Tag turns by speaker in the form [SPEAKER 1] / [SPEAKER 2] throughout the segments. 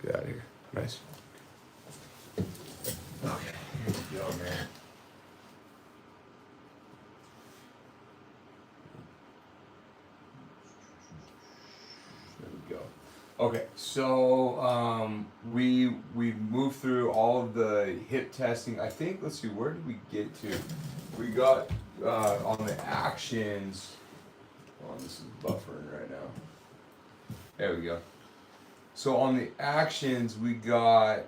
[SPEAKER 1] Get out of here. Nice. Okay, here we go, man. There we go. Okay, so we moved through all of the hip testing. I think, let's see, where did we get to? We got on the actions. Oh, this is buffering right now. There we go. So on the actions, we got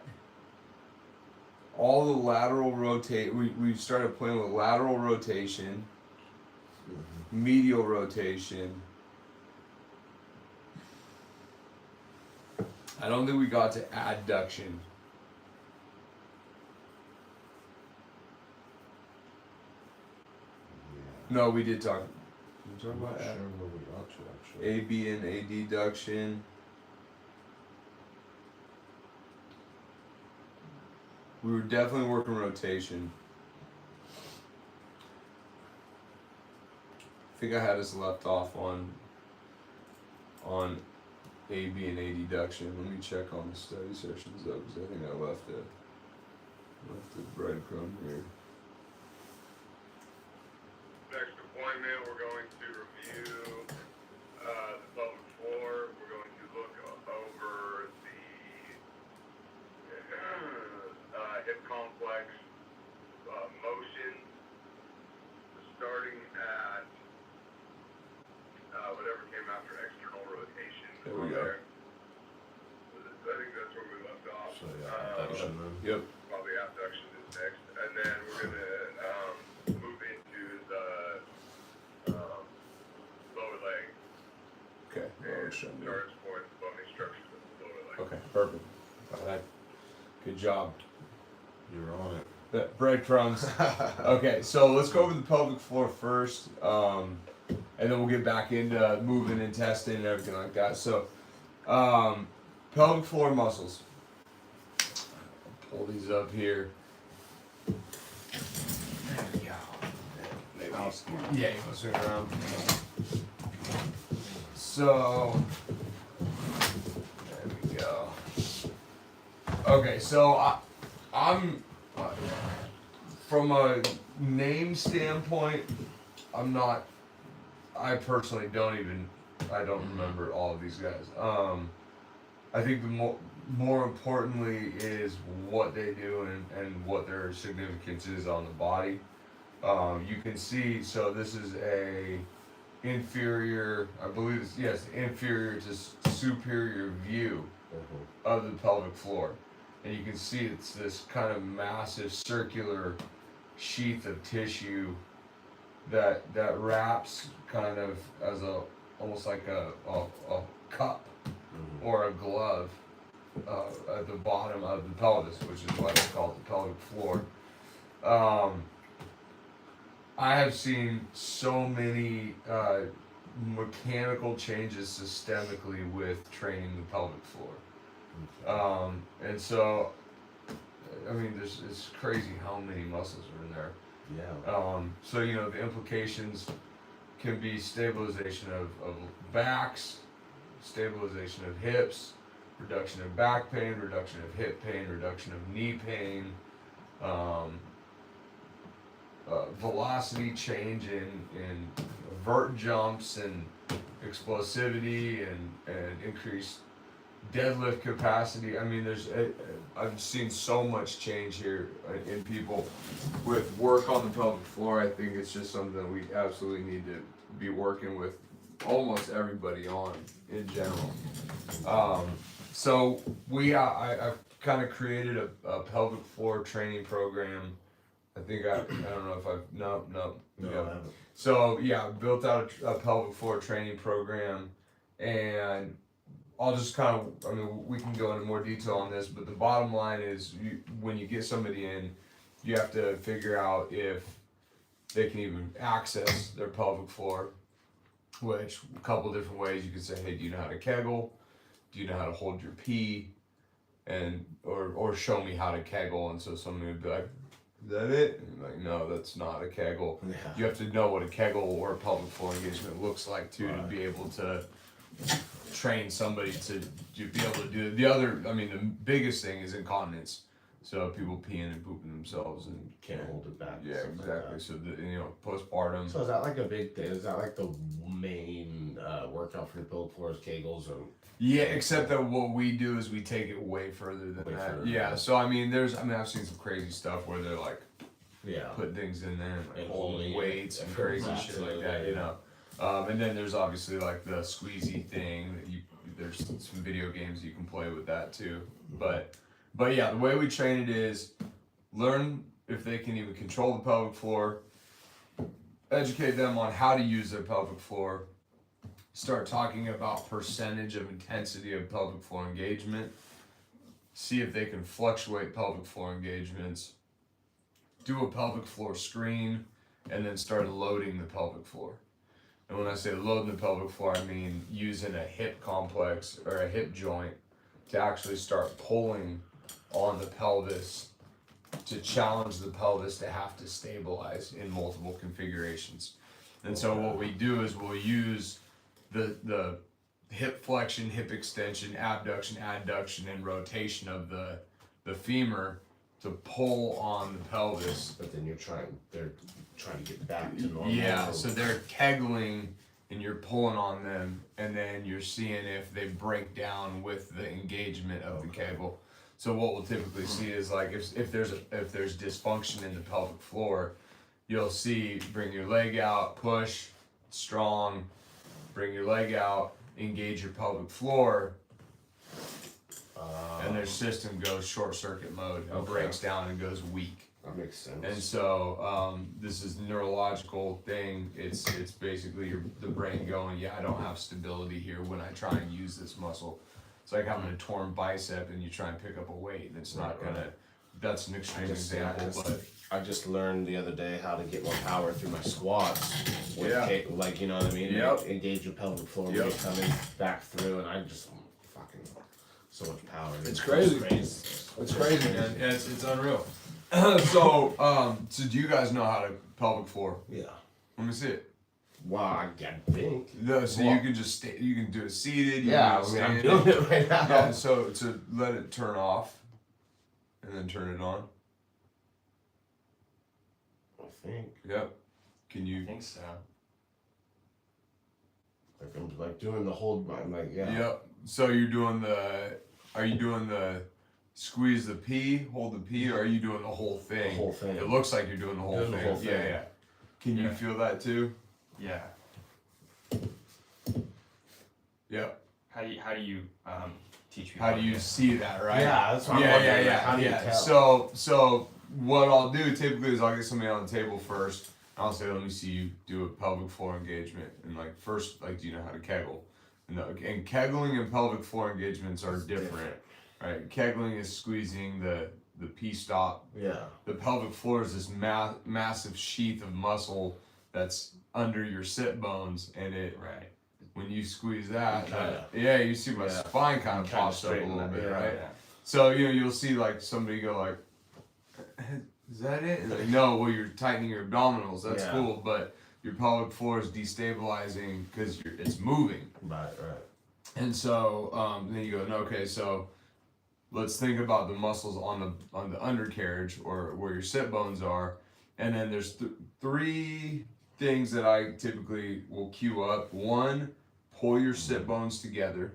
[SPEAKER 1] all the lateral rotate. We started playing with lateral rotation, medial rotation. I don't think we got to adduction. No, we did talk. Did we talk about
[SPEAKER 2] sure where we got to actually.
[SPEAKER 1] AB and adduction. We were definitely working rotation. I think I had us left off on AB and adduction. Let me check on the study sessions though, because I think I left the breadcrumb here.
[SPEAKER 3] Next appointment, we're going to review the pelvic floor. We're going to look over the hip complex motion, starting at whatever came after external rotation.
[SPEAKER 1] There we go.
[SPEAKER 3] I think that's where we left off.
[SPEAKER 2] So yeah, abduction then.
[SPEAKER 1] Yep.
[SPEAKER 3] Probably abduction is next, and then we're gonna move into the lower leg.
[SPEAKER 1] Okay.
[SPEAKER 3] And start exploring the bony structures of the lower leg.
[SPEAKER 1] Okay. Perfect. All right. Good job.
[SPEAKER 2] You're on it.
[SPEAKER 1] The breadcrumbs. Okay, so let's go over the pelvic floor first, and then we'll get back into moving and testing and everything like that. So, pelvic floor muscles. Pull these up here. There we go. Maybe. Yeah, you can swing around. So, there we go. Okay, so I'm from a name standpoint, I personally don't remember all of these guys. I think the more importantly is what they do and what their significance is on the body. You can see, so this is a inferior, I believe it's, yes, inferior to superior view of the pelvic floor. And you can see it's this kind of massive circular sheath of tissue that wraps kind of as almost like a cup or a glove at the bottom of the pelvis, which is why it's called the pelvic floor. I have seen so many mechanical changes systemically with training the pelvic floor. And so, I mean, it's crazy how many muscles are in there.
[SPEAKER 2] Yeah.
[SPEAKER 1] So, you know, the implications can be stabilization of backs, stabilization of hips, reduction of back pain, reduction of hip pain, reduction of knee pain, velocity change in vert jumps and explosivity and increased deadlift capacity. I mean, I've seen so much change here in people with work on the pelvic floor. I think it's just something that we absolutely need to be working with almost everybody on in general. So I've kind of created a pelvic floor training program. I think I don't know if I've no.
[SPEAKER 2] No, I haven't.
[SPEAKER 1] So yeah, I built out a pelvic floor training program, and I'll just kind of, I mean, we can go into more detail on this, but the bottom line is when you get somebody in, you have to figure out if they can even access their pelvic floor, which a couple different ways. You could say, hey, do you know how to Kegel? Do you know how to hold your pee? And, or show me how to Kegel. And so somebody would be like, is that it? And you're like, no, that's not a Kegel.
[SPEAKER 2] Yeah.
[SPEAKER 1] You have to know what a Kegel or a pelvic floor engagement looks like too, to be able to train somebody to be able to do it. The other, I mean, the biggest thing is incontinence. So people peeing and pooping themselves and
[SPEAKER 4] Can't hold it back.
[SPEAKER 1] yeah,
[SPEAKER 4] something like
[SPEAKER 1] exactly.
[SPEAKER 4] that.
[SPEAKER 1] So postpartum.
[SPEAKER 4] So is that like a big thing? Is that like the main workout for your pelvic floor is Kegels or?
[SPEAKER 1] Yeah, except that what we do is we take it way further than that.
[SPEAKER 4] Further,
[SPEAKER 1] Yeah. So I mean, I've seen some crazy stuff where they're like
[SPEAKER 4] Yeah.
[SPEAKER 1] putting things in there and like
[SPEAKER 4] And
[SPEAKER 1] holding
[SPEAKER 4] holding
[SPEAKER 1] weights
[SPEAKER 4] it.
[SPEAKER 1] and crazy
[SPEAKER 4] Yeah.
[SPEAKER 1] shit like that, you know. And then there's obviously like the squeezy thing that there's some video games you can play with that too. But yeah, the way we train it is learn if they can even control the pelvic floor, educate them on how to use their pelvic floor, start talking about percentage of intensity of pelvic floor engagement, see if they can fluctuate pelvic floor engagements, do a pelvic floor screen, and then start loading the pelvic floor. And when I say loading the pelvic floor, I mean using a hip complex or a hip joint to actually start pulling on the pelvis to challenge the pelvis to have to stabilize in multiple configurations. And so what we do is we'll use the hip flexion, hip extension, abduction, adduction, and rotation of the femur to pull on the pelvis.
[SPEAKER 4] But then they're trying to get back to normal.
[SPEAKER 1] Yeah, so they're kegling and you're pulling on them, and then you're seeing if they break down with the engagement of the cable. So what we'll typically see is like if there's dysfunction in the pelvic floor, you'll see bring your leg out, push, strong, bring your leg out, engage your pelvic floor, and their system goes short circuit mode and breaks down and goes weak.
[SPEAKER 4] That makes sense.
[SPEAKER 1] And so this is a neurological thing. It's basically the brain going, yeah, I don't have stability here when I try and use this muscle. It's like having a torn bicep and you try and pick up a weight and it's not gonna. That's an extreme example, but
[SPEAKER 4] I just learned the other day how to get more power through my squats. With like, you know what I mean?
[SPEAKER 1] Yep.
[SPEAKER 4] Engage your pelvic floor when you're coming back through, and I just fucking so much power.
[SPEAKER 1] It's crazy. It's crazy, man. Yeah, it's unreal. So do you guys know how to pelvic floor?
[SPEAKER 4] Yeah.
[SPEAKER 1] Let me see it.
[SPEAKER 4] Well, I think.
[SPEAKER 1] No, so you can just stay. You can do it seated.
[SPEAKER 4] Yeah, I'm doing it right now.
[SPEAKER 1] Yeah, so to let it turn off, and then turn it on.
[SPEAKER 4] I think.
[SPEAKER 1] Yep. Can you?
[SPEAKER 5] I think so.
[SPEAKER 4] Like I'm like doing the whole. I'm like
[SPEAKER 1] Yep. So you're doing the. Are you doing the? Squeeze the P, hold the P, or are you doing the whole thing?
[SPEAKER 4] The whole thing.
[SPEAKER 1] It looks like you're doing the whole
[SPEAKER 4] Doing
[SPEAKER 1] thing.
[SPEAKER 4] the whole thing.
[SPEAKER 1] Yeah. Can you feel that too?
[SPEAKER 5] Yeah.
[SPEAKER 1] Yep.
[SPEAKER 5] How do you teach people?
[SPEAKER 1] How do you see that, right?
[SPEAKER 4] Yeah, that's what I'm
[SPEAKER 1] Yeah,
[SPEAKER 4] wondering,
[SPEAKER 1] yeah.
[SPEAKER 4] like, how do you
[SPEAKER 1] yeah.
[SPEAKER 4] tell?
[SPEAKER 1] So what I'll do typically is I'll get somebody on the table first. I'll say, let me see you do a pelvic floor engagement, and like first, like, do you know how to kegel? And kegling and pelvic floor engagements are different. Right, kegling is squeezing the P stop.
[SPEAKER 4] Yeah.
[SPEAKER 1] The pelvic floor is this massive sheath of muscle that's under your sit bones, and
[SPEAKER 5] Right.
[SPEAKER 1] when you squeeze that,
[SPEAKER 4] Kinda.
[SPEAKER 1] you see my spine kind of
[SPEAKER 4] Kinda
[SPEAKER 1] pops up a
[SPEAKER 4] straighten
[SPEAKER 1] little
[SPEAKER 4] that,
[SPEAKER 1] bit,
[SPEAKER 4] yeah.
[SPEAKER 1] right?
[SPEAKER 5] Yeah.
[SPEAKER 1] So you'll see like somebody go like, is that it? And like, no, well, you're tightening your abdominals. That's
[SPEAKER 4] Yeah.
[SPEAKER 1] cool, but your pelvic floor is destabilizing because it's moving.
[SPEAKER 4] Right.
[SPEAKER 1] And so then you go, no, okay, so let's think about the muscles on the undercarriage or where your sit bones are, and then there's three things that I typically will cue up. One, pull your sit bones together.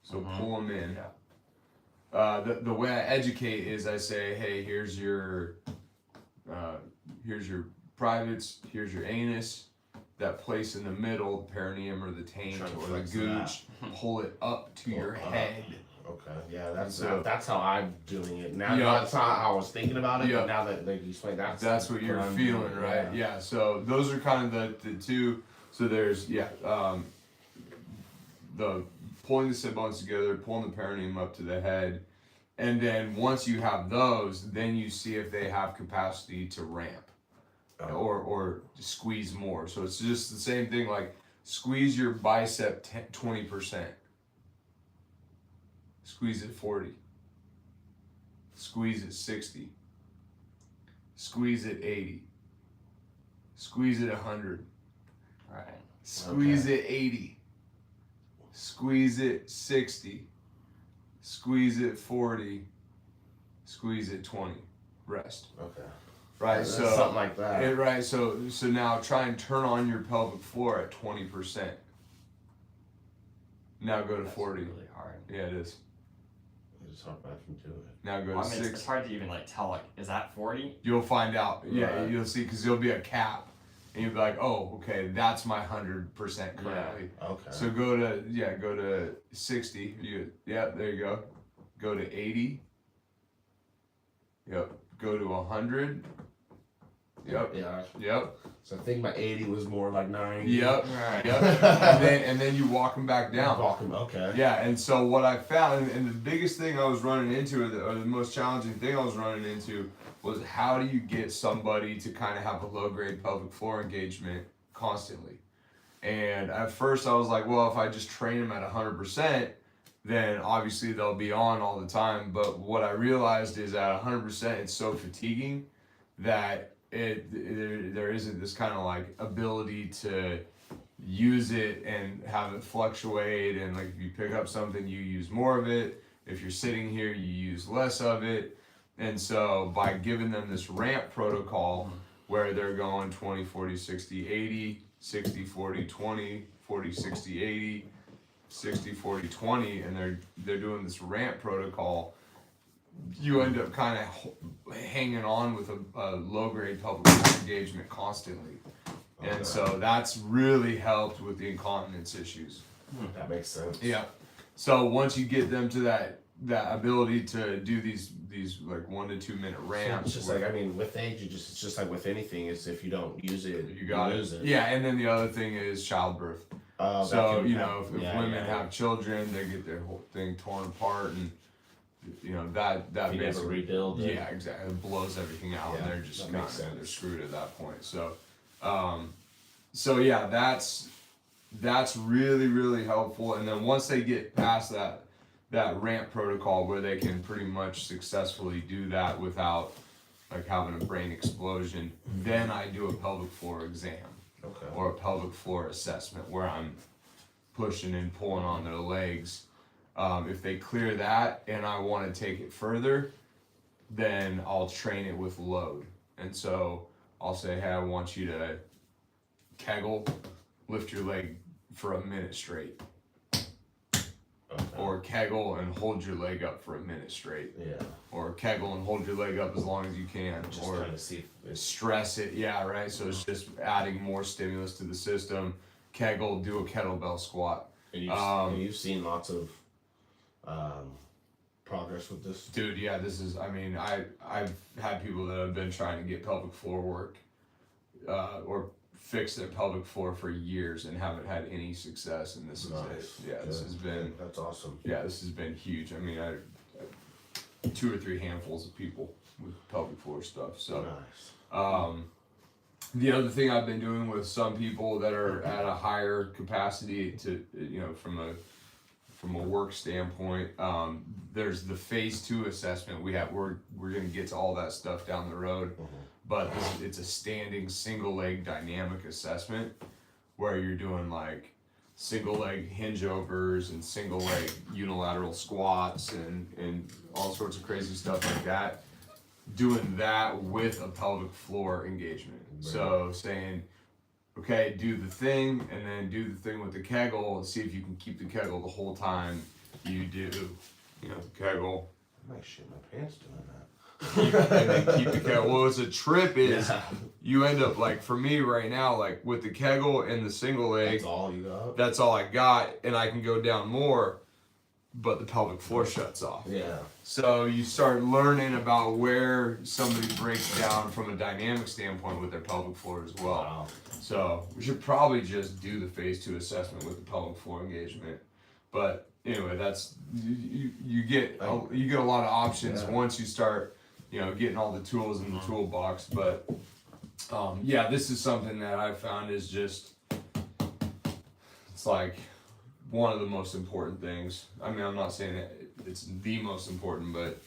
[SPEAKER 1] So pull them in.
[SPEAKER 5] Yeah.
[SPEAKER 1] The way I educate is I say, hey, here's your privates, here's your anus. That place in the middle, the perineum or the taint
[SPEAKER 4] Trying to
[SPEAKER 1] or the
[SPEAKER 4] flex
[SPEAKER 1] gooch, pull it up to your
[SPEAKER 4] up.
[SPEAKER 1] head.
[SPEAKER 4] Okay. Yeah, that's
[SPEAKER 1] So-
[SPEAKER 4] that's how I'm doing it now.
[SPEAKER 1] Yeah.
[SPEAKER 4] That's not how I was thinking about it.
[SPEAKER 1] Yeah.
[SPEAKER 4] But now that you explain,
[SPEAKER 1] That's what you're
[SPEAKER 4] I'm
[SPEAKER 1] feeling,
[SPEAKER 4] doing,
[SPEAKER 1] right? Yeah. So those are kind of the two. So there's the pulling the sit bones together, pulling the perineum up to the head, and then once you have those, then you see if they have capacity to ramp or squeeze more. So it's just the same thing. Like squeeze your bicep 20%. Squeeze it 40. Squeeze it 60. Squeeze it 80. Squeeze it 100.
[SPEAKER 5] Right.
[SPEAKER 1] Squeeze it 80. squeeze it 60, squeeze it 40, squeeze it 20, rest.
[SPEAKER 4] Okay.
[SPEAKER 1] Right,
[SPEAKER 4] Yeah,
[SPEAKER 1] so
[SPEAKER 4] something like that.
[SPEAKER 1] right, so now try and turn on your pelvic floor at 20%. Now go to
[SPEAKER 5] That's
[SPEAKER 1] 40.
[SPEAKER 5] really hard.
[SPEAKER 1] Yeah, it is.
[SPEAKER 4] It's hard I can do it.
[SPEAKER 1] Now go to
[SPEAKER 5] Well, I mean,
[SPEAKER 1] 6.
[SPEAKER 5] it's hard to even like tell. Like, is that 40?
[SPEAKER 1] You'll find out. Yeah,
[SPEAKER 4] Right.
[SPEAKER 1] you'll see because there'll be a cap, and you'll be like, oh, okay, that's my 100% currently.
[SPEAKER 4] Okay.
[SPEAKER 1] So go to 60. There you go. Go to 80. Yep. Go to 100. Yep.
[SPEAKER 4] Yeah.
[SPEAKER 1] Yep.
[SPEAKER 4] So I think my 80 was more like 90.
[SPEAKER 1] Yep.
[SPEAKER 5] Right.
[SPEAKER 1] Yep. and then you walk them back down.
[SPEAKER 4] Okay.
[SPEAKER 1] Yeah, and so what I found, and the biggest thing I was running into, or the most challenging thing I was running into, was how do you get somebody to kind of have a low-grade pelvic floor engagement constantly? And at first I was like, well, if I just train them at 100%, then obviously they'll be on all the time. But what I realized is at 100%, it's so fatiguing that there isn't this kind of like ability to use it and have it fluctuate, and like if you pick up something you use more of it, if you're sitting here you use less of it. And so by giving them this ramp protocol where they're going 20 40 60 80 60 40 20 40 60 80 60 40 20, and they're doing this ramp protocol, you end up kind of hanging on with a low grade pelvic floor engagement constantly. And so that's really helped with the incontinence issues.
[SPEAKER 4] That makes sense.
[SPEAKER 1] Yeah. So once you get them to that ability to do these like 1 to 2 minute ramps,
[SPEAKER 4] It's just like, I mean, with age, it's just like with anything, is if you don't use it,
[SPEAKER 1] you got
[SPEAKER 4] lose
[SPEAKER 1] it.
[SPEAKER 4] it.
[SPEAKER 1] Yeah, and then the other thing is childbirth.
[SPEAKER 4] That
[SPEAKER 1] So
[SPEAKER 4] can-
[SPEAKER 1] you know, if women
[SPEAKER 4] yeah.
[SPEAKER 1] have children, they get their whole thing torn apart, and you know that
[SPEAKER 4] If you never
[SPEAKER 1] basically
[SPEAKER 4] rebuild it.
[SPEAKER 1] yeah, exactly, it blows everything out, and
[SPEAKER 4] Yeah,
[SPEAKER 1] they're just
[SPEAKER 4] that
[SPEAKER 1] kind
[SPEAKER 4] makes
[SPEAKER 1] of
[SPEAKER 4] sense.
[SPEAKER 1] they're screwed at that point. So yeah, that's really helpful. And then once they get past that ramp protocol where they can pretty much successfully do that without like having a brain explosion, then I do a pelvic floor exam
[SPEAKER 4] Okay.
[SPEAKER 1] or a pelvic floor assessment where I'm pushing and pulling on their legs. If they clear that and I want to take it further, then I'll train it with load. And so I'll say, hey, I want you to Kegel, lift your leg for a minute straight.
[SPEAKER 4] Okay.
[SPEAKER 1] Or Kegel and hold your leg up for a minute straight.
[SPEAKER 4] Yeah.
[SPEAKER 1] Or Kegel and hold your leg up as long as you can.
[SPEAKER 4] Just
[SPEAKER 1] Or
[SPEAKER 4] trying to see if it's
[SPEAKER 1] stress it, yeah, right? So it's just adding more stimulus to the system. Kegel, do a kettlebell squat.
[SPEAKER 4] and you've seen lots of progress with this.
[SPEAKER 1] Dude, yeah, this is, I mean, I've had people that have been trying to get pelvic floor work or fix their pelvic floor for years and haven't had any success, and this is it. Yeah, this has been,
[SPEAKER 4] That's awesome.
[SPEAKER 1] yeah, this has been huge. I mean, I 2 or 3 handfuls of people with pelvic floor stuff. So,
[SPEAKER 4] Nice.
[SPEAKER 1] the other thing I've been doing with some people that are at a higher capacity to, you know, from a work standpoint, there's the phase 2 assessment. We're gonna get to all that stuff down the road, but it's a standing single leg dynamic assessment where you're doing like single leg hinge overs and single leg unilateral squats and all sorts of crazy stuff like that. Doing that with a pelvic floor engagement. So saying, okay, do the thing and then do the thing with the Kegel and see if you can keep the Kegel the whole time you do, you know, the Kegel.
[SPEAKER 4] I might shit my pants doing that.
[SPEAKER 1] And then keep the Kegel. Well, what's a trip is
[SPEAKER 4] Yeah.
[SPEAKER 1] you end up like, for me right now, like with the Kegel and the single leg,
[SPEAKER 4] That's all you got?
[SPEAKER 1] that's all I got, and I can go down more, but the pelvic floor shuts off.
[SPEAKER 4] Yeah.
[SPEAKER 1] So you start learning about where somebody breaks down from a dynamic standpoint with their pelvic floor as well.
[SPEAKER 4] Wow.
[SPEAKER 1] So we should probably just do the phase 2 assessment with the pelvic floor engagement. But anyway, that's you get a lot of options
[SPEAKER 4] Yeah.
[SPEAKER 1] once you start, you know, getting all the tools in the toolbox. But yeah, this is something that I found is just, it's like one of the most important things. I mean, I'm not saying that it's the most important, but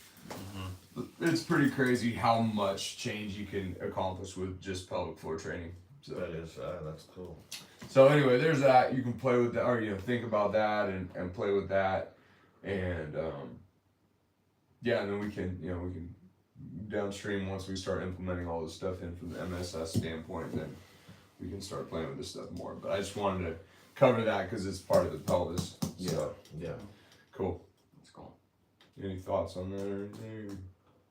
[SPEAKER 1] it's pretty crazy how much change you can accomplish with just pelvic floor training. So
[SPEAKER 2] That is, that's cool.
[SPEAKER 1] So anyway, there's that. You can play with that, or think about that and play with that, and yeah, and then we can downstream once we start implementing all this stuff in from the MSS standpoint, then we can start playing with this stuff more. But I just wanted to cover that because it's part of the pelvis. So
[SPEAKER 4] Yeah.
[SPEAKER 1] cool.
[SPEAKER 5] That's cool.
[SPEAKER 1] Any thoughts on that or anything?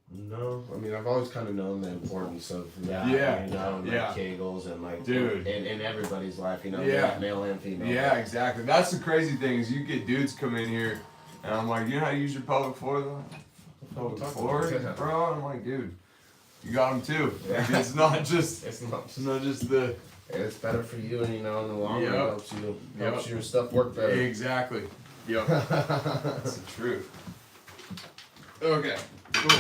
[SPEAKER 4] No, I mean I've always kind of known the importance of that.
[SPEAKER 1] Yeah,
[SPEAKER 4] You know, and
[SPEAKER 1] yeah.
[SPEAKER 4] like Kegels and like
[SPEAKER 1] Dude.
[SPEAKER 4] in everybody's life, you know,
[SPEAKER 1] Yeah.
[SPEAKER 4] male and female.
[SPEAKER 1] Yeah, exactly. That's the crazy thing is you get dudes come in here, and I'm like, you know how to use your pelvic floor though? Pelvic floor, bro. I'm like, dude, you got them too. Like, it's not just
[SPEAKER 4] It's not.
[SPEAKER 1] it's not just the
[SPEAKER 4] It's better for you, and you know, in the long run,
[SPEAKER 1] Yep.
[SPEAKER 4] helps your stuff work better.
[SPEAKER 1] exactly. Yep, that's the truth. Okay, cool.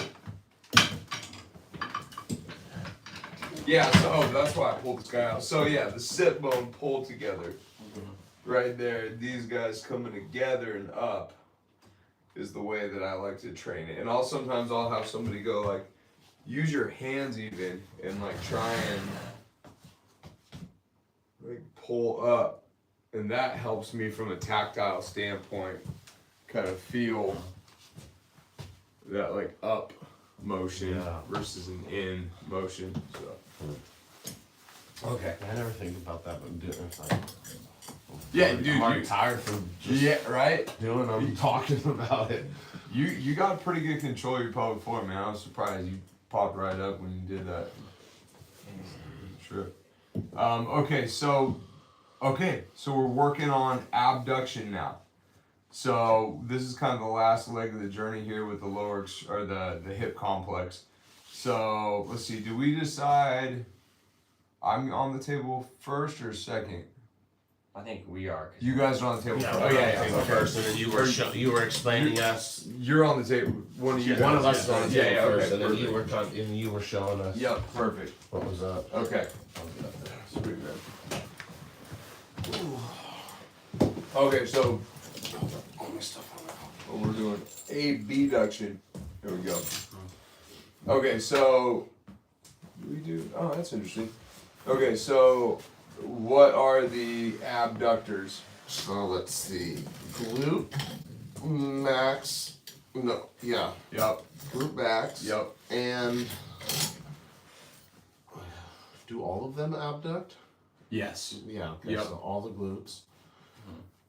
[SPEAKER 1] Yeah, so that's why I pulled this guy out. So yeah, the sit bone pulled together, right there. These guys coming together and up is the way that I like to train it. And sometimes I'll have somebody go like, use your hands even and like try and like pull up, and that helps me from a tactile standpoint, kind of feel that like up motion
[SPEAKER 4] Yeah.
[SPEAKER 1] versus an in motion. So. Okay.
[SPEAKER 4] I never think about that, but it's like,
[SPEAKER 1] Yeah,
[SPEAKER 4] I'm
[SPEAKER 1] dude.
[SPEAKER 4] already tired from just
[SPEAKER 1] Yeah, right.
[SPEAKER 4] doing. I'm talking about it.
[SPEAKER 1] You got pretty good control of your pelvic floor, man. I was surprised you popped right up when you did that. Sure. Okay, so we're working on abduction now. So this is kind of the last leg of the journey here with the the hip complex. So let's see. Do we decide I'm on the table first or second?
[SPEAKER 5] I think we are. 'Cause
[SPEAKER 1] You guys are on the table first.
[SPEAKER 4] Oh yeah.
[SPEAKER 1] Okay.
[SPEAKER 4] First, and then you were explaining us.
[SPEAKER 1] You're on the table. One of you.
[SPEAKER 4] One
[SPEAKER 1] guys.
[SPEAKER 4] of us is on the
[SPEAKER 1] Yeah,
[SPEAKER 4] table
[SPEAKER 1] yeah,
[SPEAKER 4] first,
[SPEAKER 1] okay,
[SPEAKER 4] and then you were showing us.
[SPEAKER 1] Yep, perfect.
[SPEAKER 4] What was up?
[SPEAKER 1] Okay. Sweet, man. Okay, so
[SPEAKER 4] All my stuff on
[SPEAKER 1] we're doing abduction. Here we go. Okay, so do we do? Oh, that's interesting. Okay, so what are the abductors?
[SPEAKER 4] So let's see. Glute max. No. Yeah.
[SPEAKER 1] Yep.
[SPEAKER 4] Glute max.
[SPEAKER 1] Yep.
[SPEAKER 4] And do all of them abduct?
[SPEAKER 1] Yes.
[SPEAKER 4] Yeah. Okay.
[SPEAKER 1] Yep.
[SPEAKER 4] So all the glutes.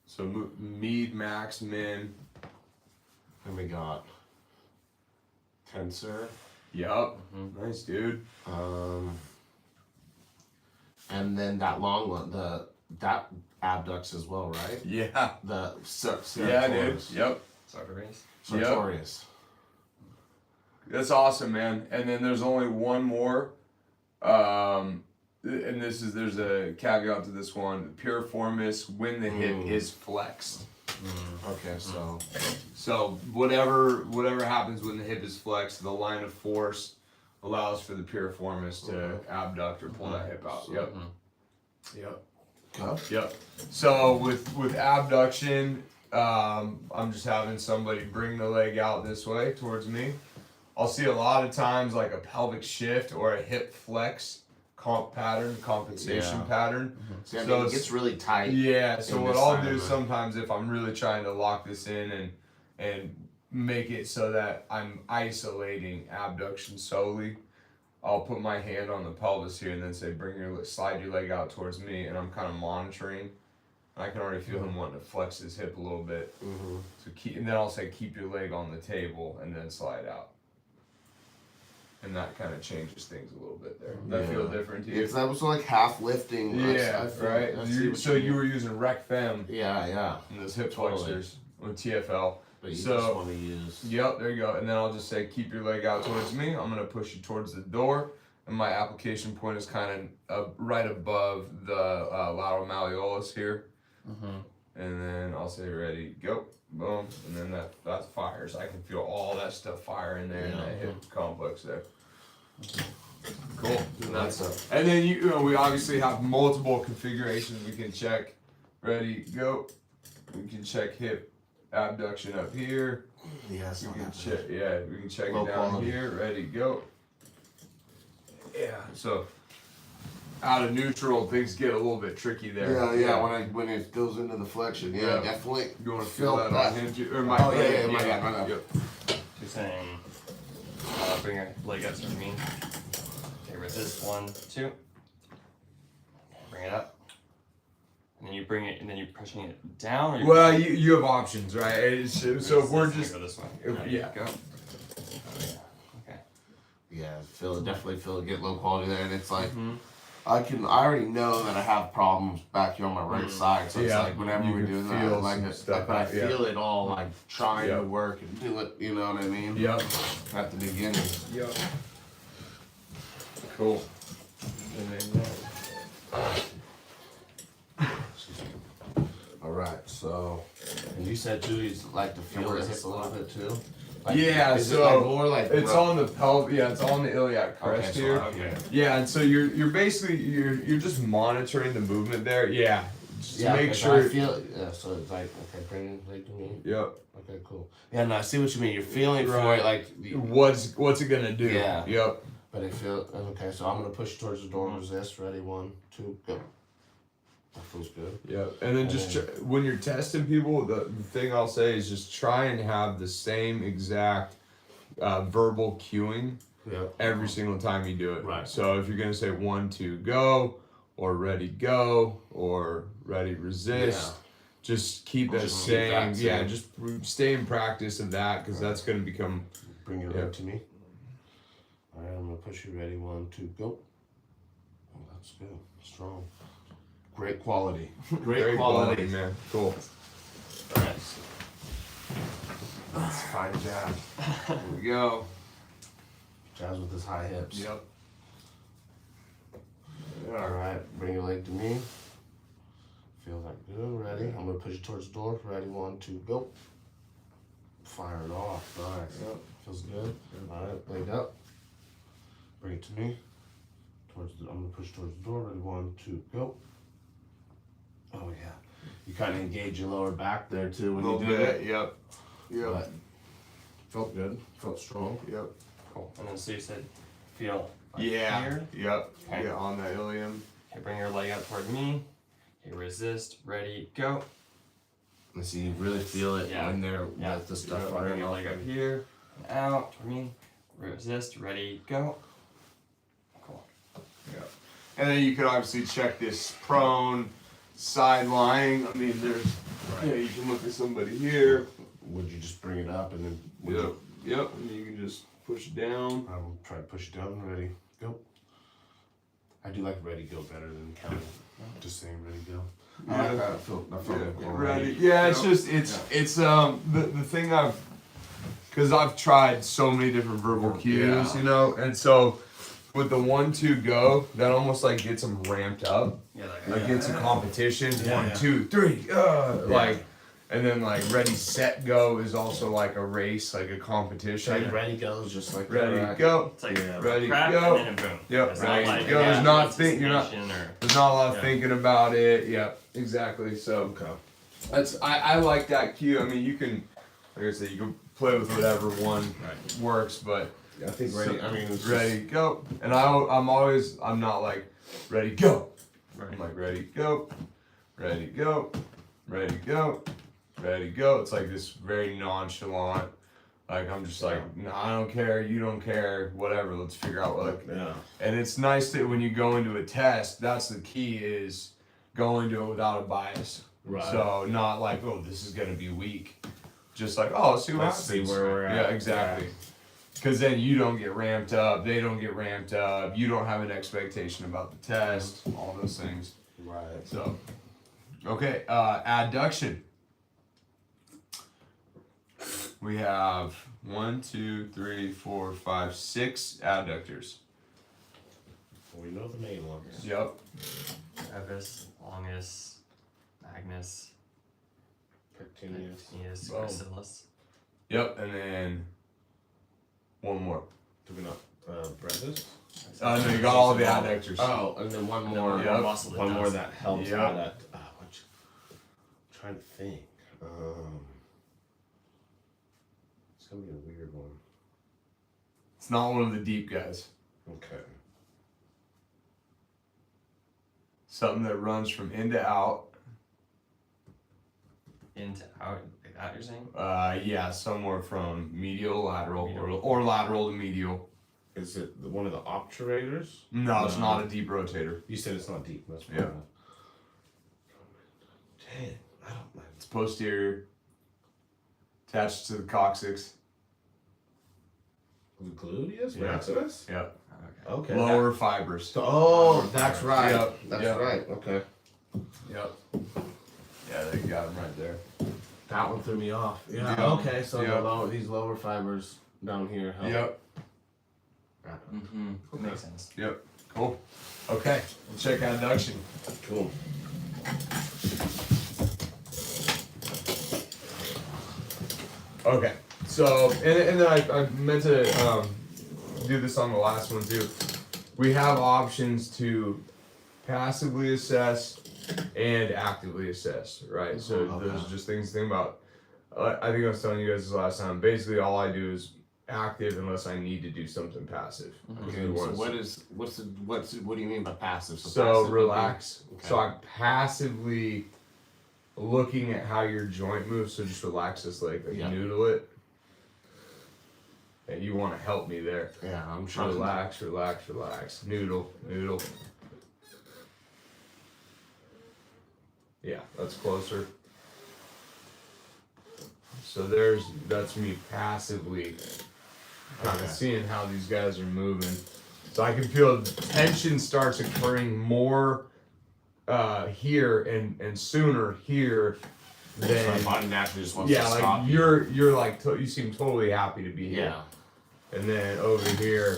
[SPEAKER 1] So med, max, min.
[SPEAKER 4] And we got tensor.
[SPEAKER 1] Yep. Nice, dude.
[SPEAKER 4] And then that long one, that abducts as well, right?
[SPEAKER 1] Yeah.
[SPEAKER 4] The
[SPEAKER 1] Yeah, dude. Yep.
[SPEAKER 5] Sartorius.
[SPEAKER 4] sartorius.
[SPEAKER 1] That's awesome, man. And then there's only one more. And there's a caveat to this one. Piriformis when the hip is flexed.
[SPEAKER 4] Okay,
[SPEAKER 1] So whatever happens when the hip is flexed, the line of force allows for the piriformis to abduct or pull that hip out. Yep. Yep.
[SPEAKER 4] okay.
[SPEAKER 1] Yep. So with abduction, I'm just having somebody bring the leg out this way towards me. I'll see a lot of times like a pelvic shift or a hip flex compensation pattern.
[SPEAKER 4] See, I
[SPEAKER 1] So
[SPEAKER 4] mean, it
[SPEAKER 1] it's-
[SPEAKER 4] gets really tight.
[SPEAKER 1] Yeah, so
[SPEAKER 4] in
[SPEAKER 1] what
[SPEAKER 4] this
[SPEAKER 1] I'll
[SPEAKER 4] side
[SPEAKER 1] do
[SPEAKER 4] of it.
[SPEAKER 1] sometimes if I'm really trying to lock this in and make it so that I'm isolating abduction solely, I'll put my hand on the pelvis here and then say slide your leg out towards me, and I'm kind of monitoring. I can already feel him wanting to flex his hip a little bit. So and then I'll say keep your leg on the table and then slide out. And that kind of changes things a little bit there. Does that feel different to you?
[SPEAKER 4] Because that was like half lifting.
[SPEAKER 1] Yeah, right. So you were using rec fem
[SPEAKER 4] Yeah.
[SPEAKER 1] in those hip
[SPEAKER 4] Totally.
[SPEAKER 1] flexors with TFL.
[SPEAKER 4] But you
[SPEAKER 1] So-
[SPEAKER 4] just want to use.
[SPEAKER 1] Yep, there you go. And then I'll just say keep your leg out towards me. I'm gonna push you towards the door, and my application point is kind of right above the lateral malleolus here. And then I'll say ready, go, boom, and then that fires. I can feel all that stuff fire in there in that hip complex there. Cool. And then we obviously have multiple configurations we can check. Ready, go. We can check hip abduction up here.
[SPEAKER 4] Yes.
[SPEAKER 1] We can check. Yeah, we can check
[SPEAKER 4] Low
[SPEAKER 1] it down
[SPEAKER 4] quality.
[SPEAKER 1] here. Ready, go. Yeah. So out of neutral, things get a little bit tricky there.
[SPEAKER 6] When it goes into the flexion,
[SPEAKER 1] Yeah.
[SPEAKER 6] definitely.
[SPEAKER 1] You want to feel that on him too? Or my
[SPEAKER 6] Oh, yeah, my bad.
[SPEAKER 1] Yep.
[SPEAKER 5] You're saying, bring your leg up towards me. Okay, resist. 1, 2. Bring it up. And then you bring it, and then you're pushing it down. Or you're
[SPEAKER 1] Well,
[SPEAKER 5] pushing
[SPEAKER 1] you have options, right? So if we're
[SPEAKER 5] resist,
[SPEAKER 1] just
[SPEAKER 5] go this way.
[SPEAKER 1] yeah.
[SPEAKER 5] Go. Oh yeah. Okay.
[SPEAKER 6] Yeah, definitely feel it get low quality there, and it's like
[SPEAKER 5] Mm-hmm.
[SPEAKER 6] I already know that I have problems back here on my right side, so it's
[SPEAKER 1] Yeah,
[SPEAKER 6] like whenever
[SPEAKER 1] you
[SPEAKER 6] we're
[SPEAKER 1] can
[SPEAKER 6] doing
[SPEAKER 1] feel
[SPEAKER 6] that, like
[SPEAKER 1] some stuff,
[SPEAKER 6] but I
[SPEAKER 1] yeah.
[SPEAKER 6] feel it all like trying
[SPEAKER 1] Yeah.
[SPEAKER 6] to work and do it. You know what I mean?
[SPEAKER 1] Yep.
[SPEAKER 6] At the beginning.
[SPEAKER 1] Yep. Cool. And then,
[SPEAKER 6] All right, so and you said too, you like to feel the hip a little bit too. Like,
[SPEAKER 1] Yeah,
[SPEAKER 6] is
[SPEAKER 1] so
[SPEAKER 6] it like more like
[SPEAKER 1] it's
[SPEAKER 6] rough?
[SPEAKER 1] on the pelvic. Yeah, it's on the iliac crest
[SPEAKER 6] Okay, so
[SPEAKER 1] here.
[SPEAKER 6] okay.
[SPEAKER 1] Yeah, and so you're basically you're just monitoring the movement there. Yeah, just to make
[SPEAKER 6] okay, so
[SPEAKER 1] sure.
[SPEAKER 6] I feel so it's like okay, bring it like to me.
[SPEAKER 1] Yep.
[SPEAKER 6] Okay, cool. Yeah, no, I see what you mean. You're feeling for
[SPEAKER 1] Right.
[SPEAKER 6] it, like,
[SPEAKER 1] What's it gonna do?
[SPEAKER 6] Yeah.
[SPEAKER 1] Yep.
[SPEAKER 6] but I feel okay. So I'm gonna push towards the door. Resist. Ready? 1, 2, go. That feels good.
[SPEAKER 1] Yep. And then just when you're testing people, the thing I'll say is just try and have the same exact verbal cueing
[SPEAKER 6] Yep.
[SPEAKER 1] every single time you do it.
[SPEAKER 6] Right.
[SPEAKER 1] So if you're gonna say 1, 2, go, or ready, go, or ready, resist.
[SPEAKER 6] Yeah.
[SPEAKER 1] Just keep that
[SPEAKER 6] Just keep
[SPEAKER 1] same,
[SPEAKER 6] that
[SPEAKER 1] yeah.
[SPEAKER 6] same.
[SPEAKER 1] Just stay in practice of that because that's gonna become.
[SPEAKER 6] Bring your
[SPEAKER 1] Yeah.
[SPEAKER 6] leg to me. All right, I'm gonna push you. Ready? 1, 2, go. Oh, that's good. Strong. Great quality. Great quality.
[SPEAKER 1] man. Cool.
[SPEAKER 5] Alright.
[SPEAKER 1] That's fine jab. Here we go.
[SPEAKER 6] Jazz with his high hips.
[SPEAKER 1] Yep.
[SPEAKER 6] All right, bring your leg to me. Feel that good. Ready? I'm gonna push you towards the door. Ready? 1, 2, go. Fire it off. Nice.
[SPEAKER 1] Yep.
[SPEAKER 6] Feels good. All right, leg up. Bring it to me. I'm gonna push towards the door. Ready? 1, 2, go. Oh yeah. You kind of engage your lower back there too when you do it.
[SPEAKER 1] Yep. Yep.
[SPEAKER 6] But felt good. Felt strong.
[SPEAKER 1] Yep.
[SPEAKER 5] Cool. And then so you said, feel like
[SPEAKER 1] Yeah.
[SPEAKER 5] here.
[SPEAKER 1] Yep.
[SPEAKER 5] Okay.
[SPEAKER 1] Yeah, on the ilium.
[SPEAKER 5] Okay, bring your leg up toward me. Okay, resist. Ready, go.
[SPEAKER 6] And so you really feel it
[SPEAKER 5] Yeah.
[SPEAKER 6] when they're
[SPEAKER 5] Yeah.
[SPEAKER 6] with the stuff
[SPEAKER 5] Bring
[SPEAKER 6] firing
[SPEAKER 5] your
[SPEAKER 6] off.
[SPEAKER 5] leg up here and out toward me. Resist. Ready, go. Cool.
[SPEAKER 1] Yeah. And then you could obviously check this prone, side lying. I mean, there's, you can look at somebody here.
[SPEAKER 6] Would you just bring it up and then? would
[SPEAKER 1] Yep.
[SPEAKER 6] you-
[SPEAKER 1] Yep. And you can just push it down.
[SPEAKER 6] I will try to push it down. Ready, go. I do like ready, go better than counting. Just saying ready, go. I like that. I feel
[SPEAKER 1] Yeah, ready. Yeah, it's just it's the thing because I've tried so many different verbal cues, you know, and so with the 1, 2, go, that almost like gets them ramped up.
[SPEAKER 5] Yeah,
[SPEAKER 1] Like it's a competition.
[SPEAKER 6] Yeah,
[SPEAKER 1] 1,
[SPEAKER 6] yeah.
[SPEAKER 1] 2, 3, like, and then like ready, set, go is also like a race, like a competition.
[SPEAKER 6] Like ready, go is just like
[SPEAKER 1] Ready,
[SPEAKER 6] correct.
[SPEAKER 1] go.
[SPEAKER 5] It's like
[SPEAKER 6] Yeah.
[SPEAKER 1] Ready,
[SPEAKER 5] crack
[SPEAKER 1] go.
[SPEAKER 5] and then a boom.
[SPEAKER 1] Yep,
[SPEAKER 5] It's
[SPEAKER 1] ready,
[SPEAKER 5] not like
[SPEAKER 1] go. There's not
[SPEAKER 5] think you're not. Or,
[SPEAKER 1] There's not a lot of
[SPEAKER 5] Yeah.
[SPEAKER 1] thinking about it. Yep, exactly. So
[SPEAKER 6] Okay.
[SPEAKER 1] that's I like that cue. I mean, you can, like I said, you can play with whatever one works, but
[SPEAKER 6] I think ready. I mean, it's
[SPEAKER 1] ready, go. And I'm not like ready, go.
[SPEAKER 5] right.
[SPEAKER 1] I'm like ready, go, ready, go, ready, go, ready, go. It's like this very nonchalant. Like I'm just like, no, I don't care, you don't care, whatever. Let's figure out what.
[SPEAKER 6] yeah.
[SPEAKER 1] And it's nice that when you go into a test, that's the key is going to it without a bias.
[SPEAKER 6] Right.
[SPEAKER 1] So not like, oh, this is gonna be weak. Just like, oh, let's see what
[SPEAKER 6] Let's
[SPEAKER 1] happens.
[SPEAKER 6] see where we're at.
[SPEAKER 1] Yeah, exactly. Because then you don't get ramped up, they don't get ramped up, you don't have an expectation about the test, all those things.
[SPEAKER 6] Right.
[SPEAKER 1] So, okay, adduction. We have 1, 2, 3, 4, 5, 6 adductors.
[SPEAKER 6] We know the main ones.
[SPEAKER 1] Yep.
[SPEAKER 5] Brevis, longus, magnus,
[SPEAKER 6] Pectineus.
[SPEAKER 5] pectineus,
[SPEAKER 1] Boom.
[SPEAKER 5] gracilis.
[SPEAKER 1] Yep, and then one more.
[SPEAKER 6] Do we not? Brevis?
[SPEAKER 1] No, you got all the adductors.
[SPEAKER 6] Oh, and then one
[SPEAKER 5] And then
[SPEAKER 6] more.
[SPEAKER 5] one more muscle that
[SPEAKER 6] One more
[SPEAKER 5] does.
[SPEAKER 6] that helps
[SPEAKER 1] Yep.
[SPEAKER 6] out at. I'm trying to think. It's gonna be a weird one.
[SPEAKER 1] It's not one of the deep guys.
[SPEAKER 6] Okay.
[SPEAKER 1] something that runs from in to out.
[SPEAKER 5] Into out, like that you're saying?
[SPEAKER 1] Yeah, somewhere from medial to lateral, or lateral to medial.
[SPEAKER 6] Is it one of the obturators?
[SPEAKER 1] No, it's not a deep rotator.
[SPEAKER 6] You said it's not deep. That's
[SPEAKER 1] Yeah.
[SPEAKER 6] Dang, I don't mind.
[SPEAKER 1] It's posterior, attached to the coccyx.
[SPEAKER 6] The gluteus
[SPEAKER 1] Yeah.
[SPEAKER 6] maximus?
[SPEAKER 1] Yep.
[SPEAKER 6] Okay.
[SPEAKER 1] Lower fibers.
[SPEAKER 6] Oh, that's right.
[SPEAKER 1] Yep.
[SPEAKER 6] That's
[SPEAKER 1] Yep.
[SPEAKER 6] right. Okay.
[SPEAKER 1] Yep. Yeah, they got them right there.
[SPEAKER 6] That one threw me off. Yeah.
[SPEAKER 1] Yeah.
[SPEAKER 6] Okay. So
[SPEAKER 1] Yeah.
[SPEAKER 6] these lower fibers down here help.
[SPEAKER 1] Yep.
[SPEAKER 5] Mm-hmm. Makes sense.
[SPEAKER 1] Yep. Cool. Okay. We'll check adduction.
[SPEAKER 6] Cool.
[SPEAKER 1] Okay. So, and then I meant to do this on the last one too. We have options to passively assess and actively assess, right? So
[SPEAKER 6] Okay.
[SPEAKER 1] those are just things to think about. I think I was telling you guys this last time. Basically, all I do is active unless I need to do something passive.
[SPEAKER 6] Okay. So what do you mean by passive?
[SPEAKER 1] So
[SPEAKER 6] passive
[SPEAKER 1] relax.
[SPEAKER 6] would be-
[SPEAKER 1] So I'm passively looking at how your joint moves. So just relax this leg, like
[SPEAKER 6] Yeah.
[SPEAKER 1] noodle it. And you want to help me there.
[SPEAKER 6] Yeah, I'm trying
[SPEAKER 1] Relax, relax, relax. Noodle, noodle. Yeah, that's closer. So that's me passively kind of
[SPEAKER 6] Okay.
[SPEAKER 1] seeing how these guys are moving. So I can feel the tension starts occurring more here and sooner here
[SPEAKER 6] My
[SPEAKER 1] than
[SPEAKER 6] body naturally just wants
[SPEAKER 1] yeah,
[SPEAKER 6] to
[SPEAKER 1] like
[SPEAKER 6] stop.
[SPEAKER 1] you're like you seem totally happy to be here.
[SPEAKER 6] Yeah.
[SPEAKER 1] And then over here,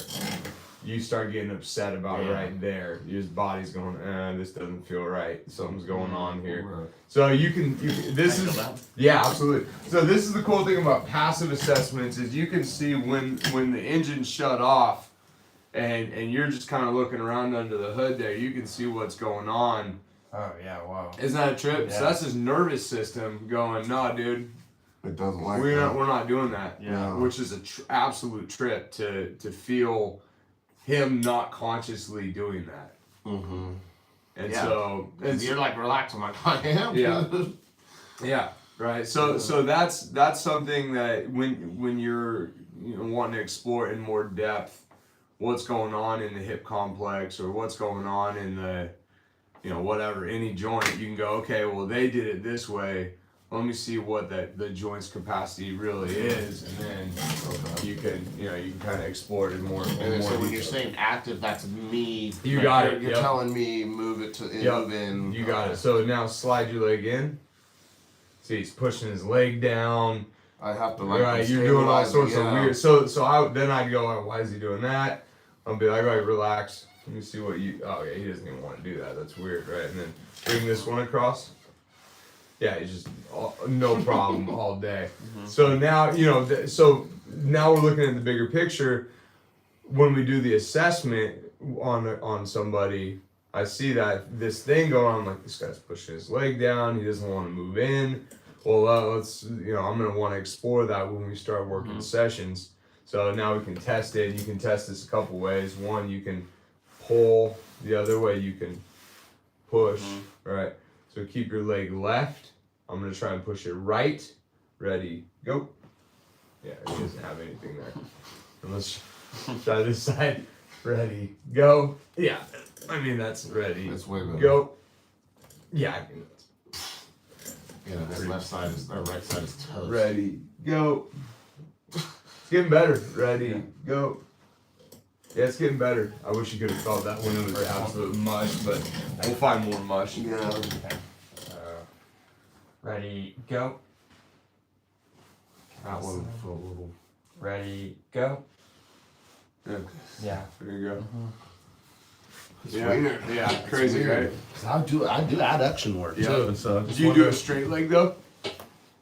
[SPEAKER 1] you start getting upset about
[SPEAKER 6] Yeah.
[SPEAKER 1] right there. Your body's going, this doesn't feel right. Something's going on here.
[SPEAKER 6] Right.
[SPEAKER 1] So you can this
[SPEAKER 5] Can I
[SPEAKER 1] is
[SPEAKER 5] feel that?
[SPEAKER 1] yeah, absolutely. So this is the cool thing about passive assessments is you can see when the engine's shut off, and you're just kind of looking around under the hood there. You can see what's going on.
[SPEAKER 5] Oh yeah, wow.
[SPEAKER 1] Isn't that a trip? So
[SPEAKER 5] Yeah.
[SPEAKER 1] that's his nervous system going, nah, dude.
[SPEAKER 2] It doesn't like
[SPEAKER 1] We're
[SPEAKER 2] that.
[SPEAKER 1] not doing that.
[SPEAKER 5] Yeah.
[SPEAKER 1] Which is a absolute trip to feel him not consciously doing that.
[SPEAKER 6] Mm-hmm.
[SPEAKER 1] And
[SPEAKER 6] Yeah.
[SPEAKER 1] so it's,
[SPEAKER 6] You're like relax. I'm like, I am.
[SPEAKER 1] Yeah. yeah, right. So that's something that when you're wanting to explore in more depth what's going on in the hip complex or what's going on in the whatever any joint, you can go, okay, well they did it this way. Let me see what the joint's capacity really is, and then you can kind of explore it in more.
[SPEAKER 6] And
[SPEAKER 1] more
[SPEAKER 6] so when
[SPEAKER 1] detail.
[SPEAKER 6] you're saying active, that's me.
[SPEAKER 1] You
[SPEAKER 6] like,
[SPEAKER 1] got
[SPEAKER 6] you're,
[SPEAKER 1] it,
[SPEAKER 6] You're
[SPEAKER 1] yep.
[SPEAKER 6] telling me move it to
[SPEAKER 1] Yep.
[SPEAKER 6] move in.
[SPEAKER 1] You got it. So now slide your leg in. See, he's pushing his leg down.
[SPEAKER 2] I have to like.
[SPEAKER 1] Right, you're doing all
[SPEAKER 2] stabilize it,
[SPEAKER 1] sorts of
[SPEAKER 2] yeah.
[SPEAKER 1] weird. So I'd go, oh, why is he doing that? I'll be like, all right, relax. Let me see what you. Oh yeah, he doesn't even want to do that. That's weird, right? And then bring this one across. Yeah, he's just no problem all day. So now so now we're looking at the bigger picture. When we do the assessment on somebody, I see that this thing going on. I'm like, this guy's pushing his leg down. He doesn't want to move in. Well, let's I'm gonna want to explore that when we start working sessions. So now we can test it. You can test this a couple ways. One, you can pull. The other way, you can push. Right. So keep your leg left. I'm gonna try and push it right. Ready, go. Yeah, he doesn't have anything there. And let's try this side. Ready, go. Yeah, I mean that's ready.
[SPEAKER 2] It's way better.
[SPEAKER 1] Go. Yeah, I mean that's
[SPEAKER 6] Yeah, this left side is or right side is toast.
[SPEAKER 1] ready, go. It's getting better. Ready, go. Yeah, it's getting better. I wish you could have felt that when it was absolute mush, but we'll find more mush.
[SPEAKER 6] Yeah.
[SPEAKER 5] Ready, go.
[SPEAKER 6] That one for a little.
[SPEAKER 5] Ready, go.
[SPEAKER 1] Yeah,
[SPEAKER 5] Yeah.
[SPEAKER 1] there you go.
[SPEAKER 6] It's
[SPEAKER 1] Yeah,
[SPEAKER 6] weird.
[SPEAKER 1] yeah,
[SPEAKER 6] It's
[SPEAKER 1] crazy,
[SPEAKER 6] weird.
[SPEAKER 1] right?
[SPEAKER 6] 'Cause I do adduction work
[SPEAKER 1] Yeah.
[SPEAKER 6] too. So
[SPEAKER 1] Do you do a straight leg though?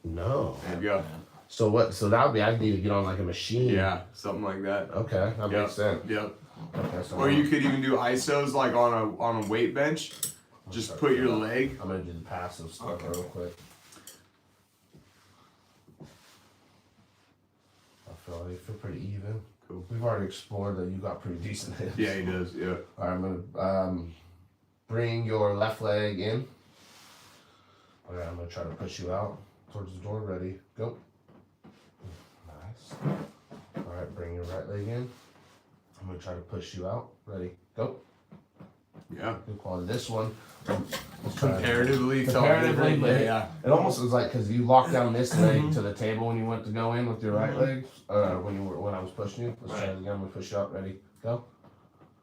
[SPEAKER 6] No.
[SPEAKER 1] There you go.
[SPEAKER 6] So what? So that would be I need to get on like a machine.
[SPEAKER 1] Yeah, something like that.
[SPEAKER 6] Okay, that
[SPEAKER 1] Yep.
[SPEAKER 6] makes sense.
[SPEAKER 1] Yep.
[SPEAKER 6] Okay, so
[SPEAKER 1] Or you could even do isos like on a weight bench. Just put your leg.
[SPEAKER 6] I'm gonna do the passive stuff real quick. I feel pretty even.
[SPEAKER 1] Cool.
[SPEAKER 6] We've already explored that you got pretty decent hips.
[SPEAKER 1] Yeah, he does. Yeah.
[SPEAKER 6] Alright, I'm gonna bring your left leg in. Alright, I'm gonna try to push you out towards the door. Ready, go. Nice. Alright, bring your right leg in. I'm gonna try to push you out. Ready, go.
[SPEAKER 1] Yeah.
[SPEAKER 6] Good quality. This one,
[SPEAKER 1] Comparatively,
[SPEAKER 6] yeah. It almost was like because you locked down this leg to the table when you went to go in with your right leg. When I was pushing you. Let's try it again. I'm gonna push you out. Ready, go.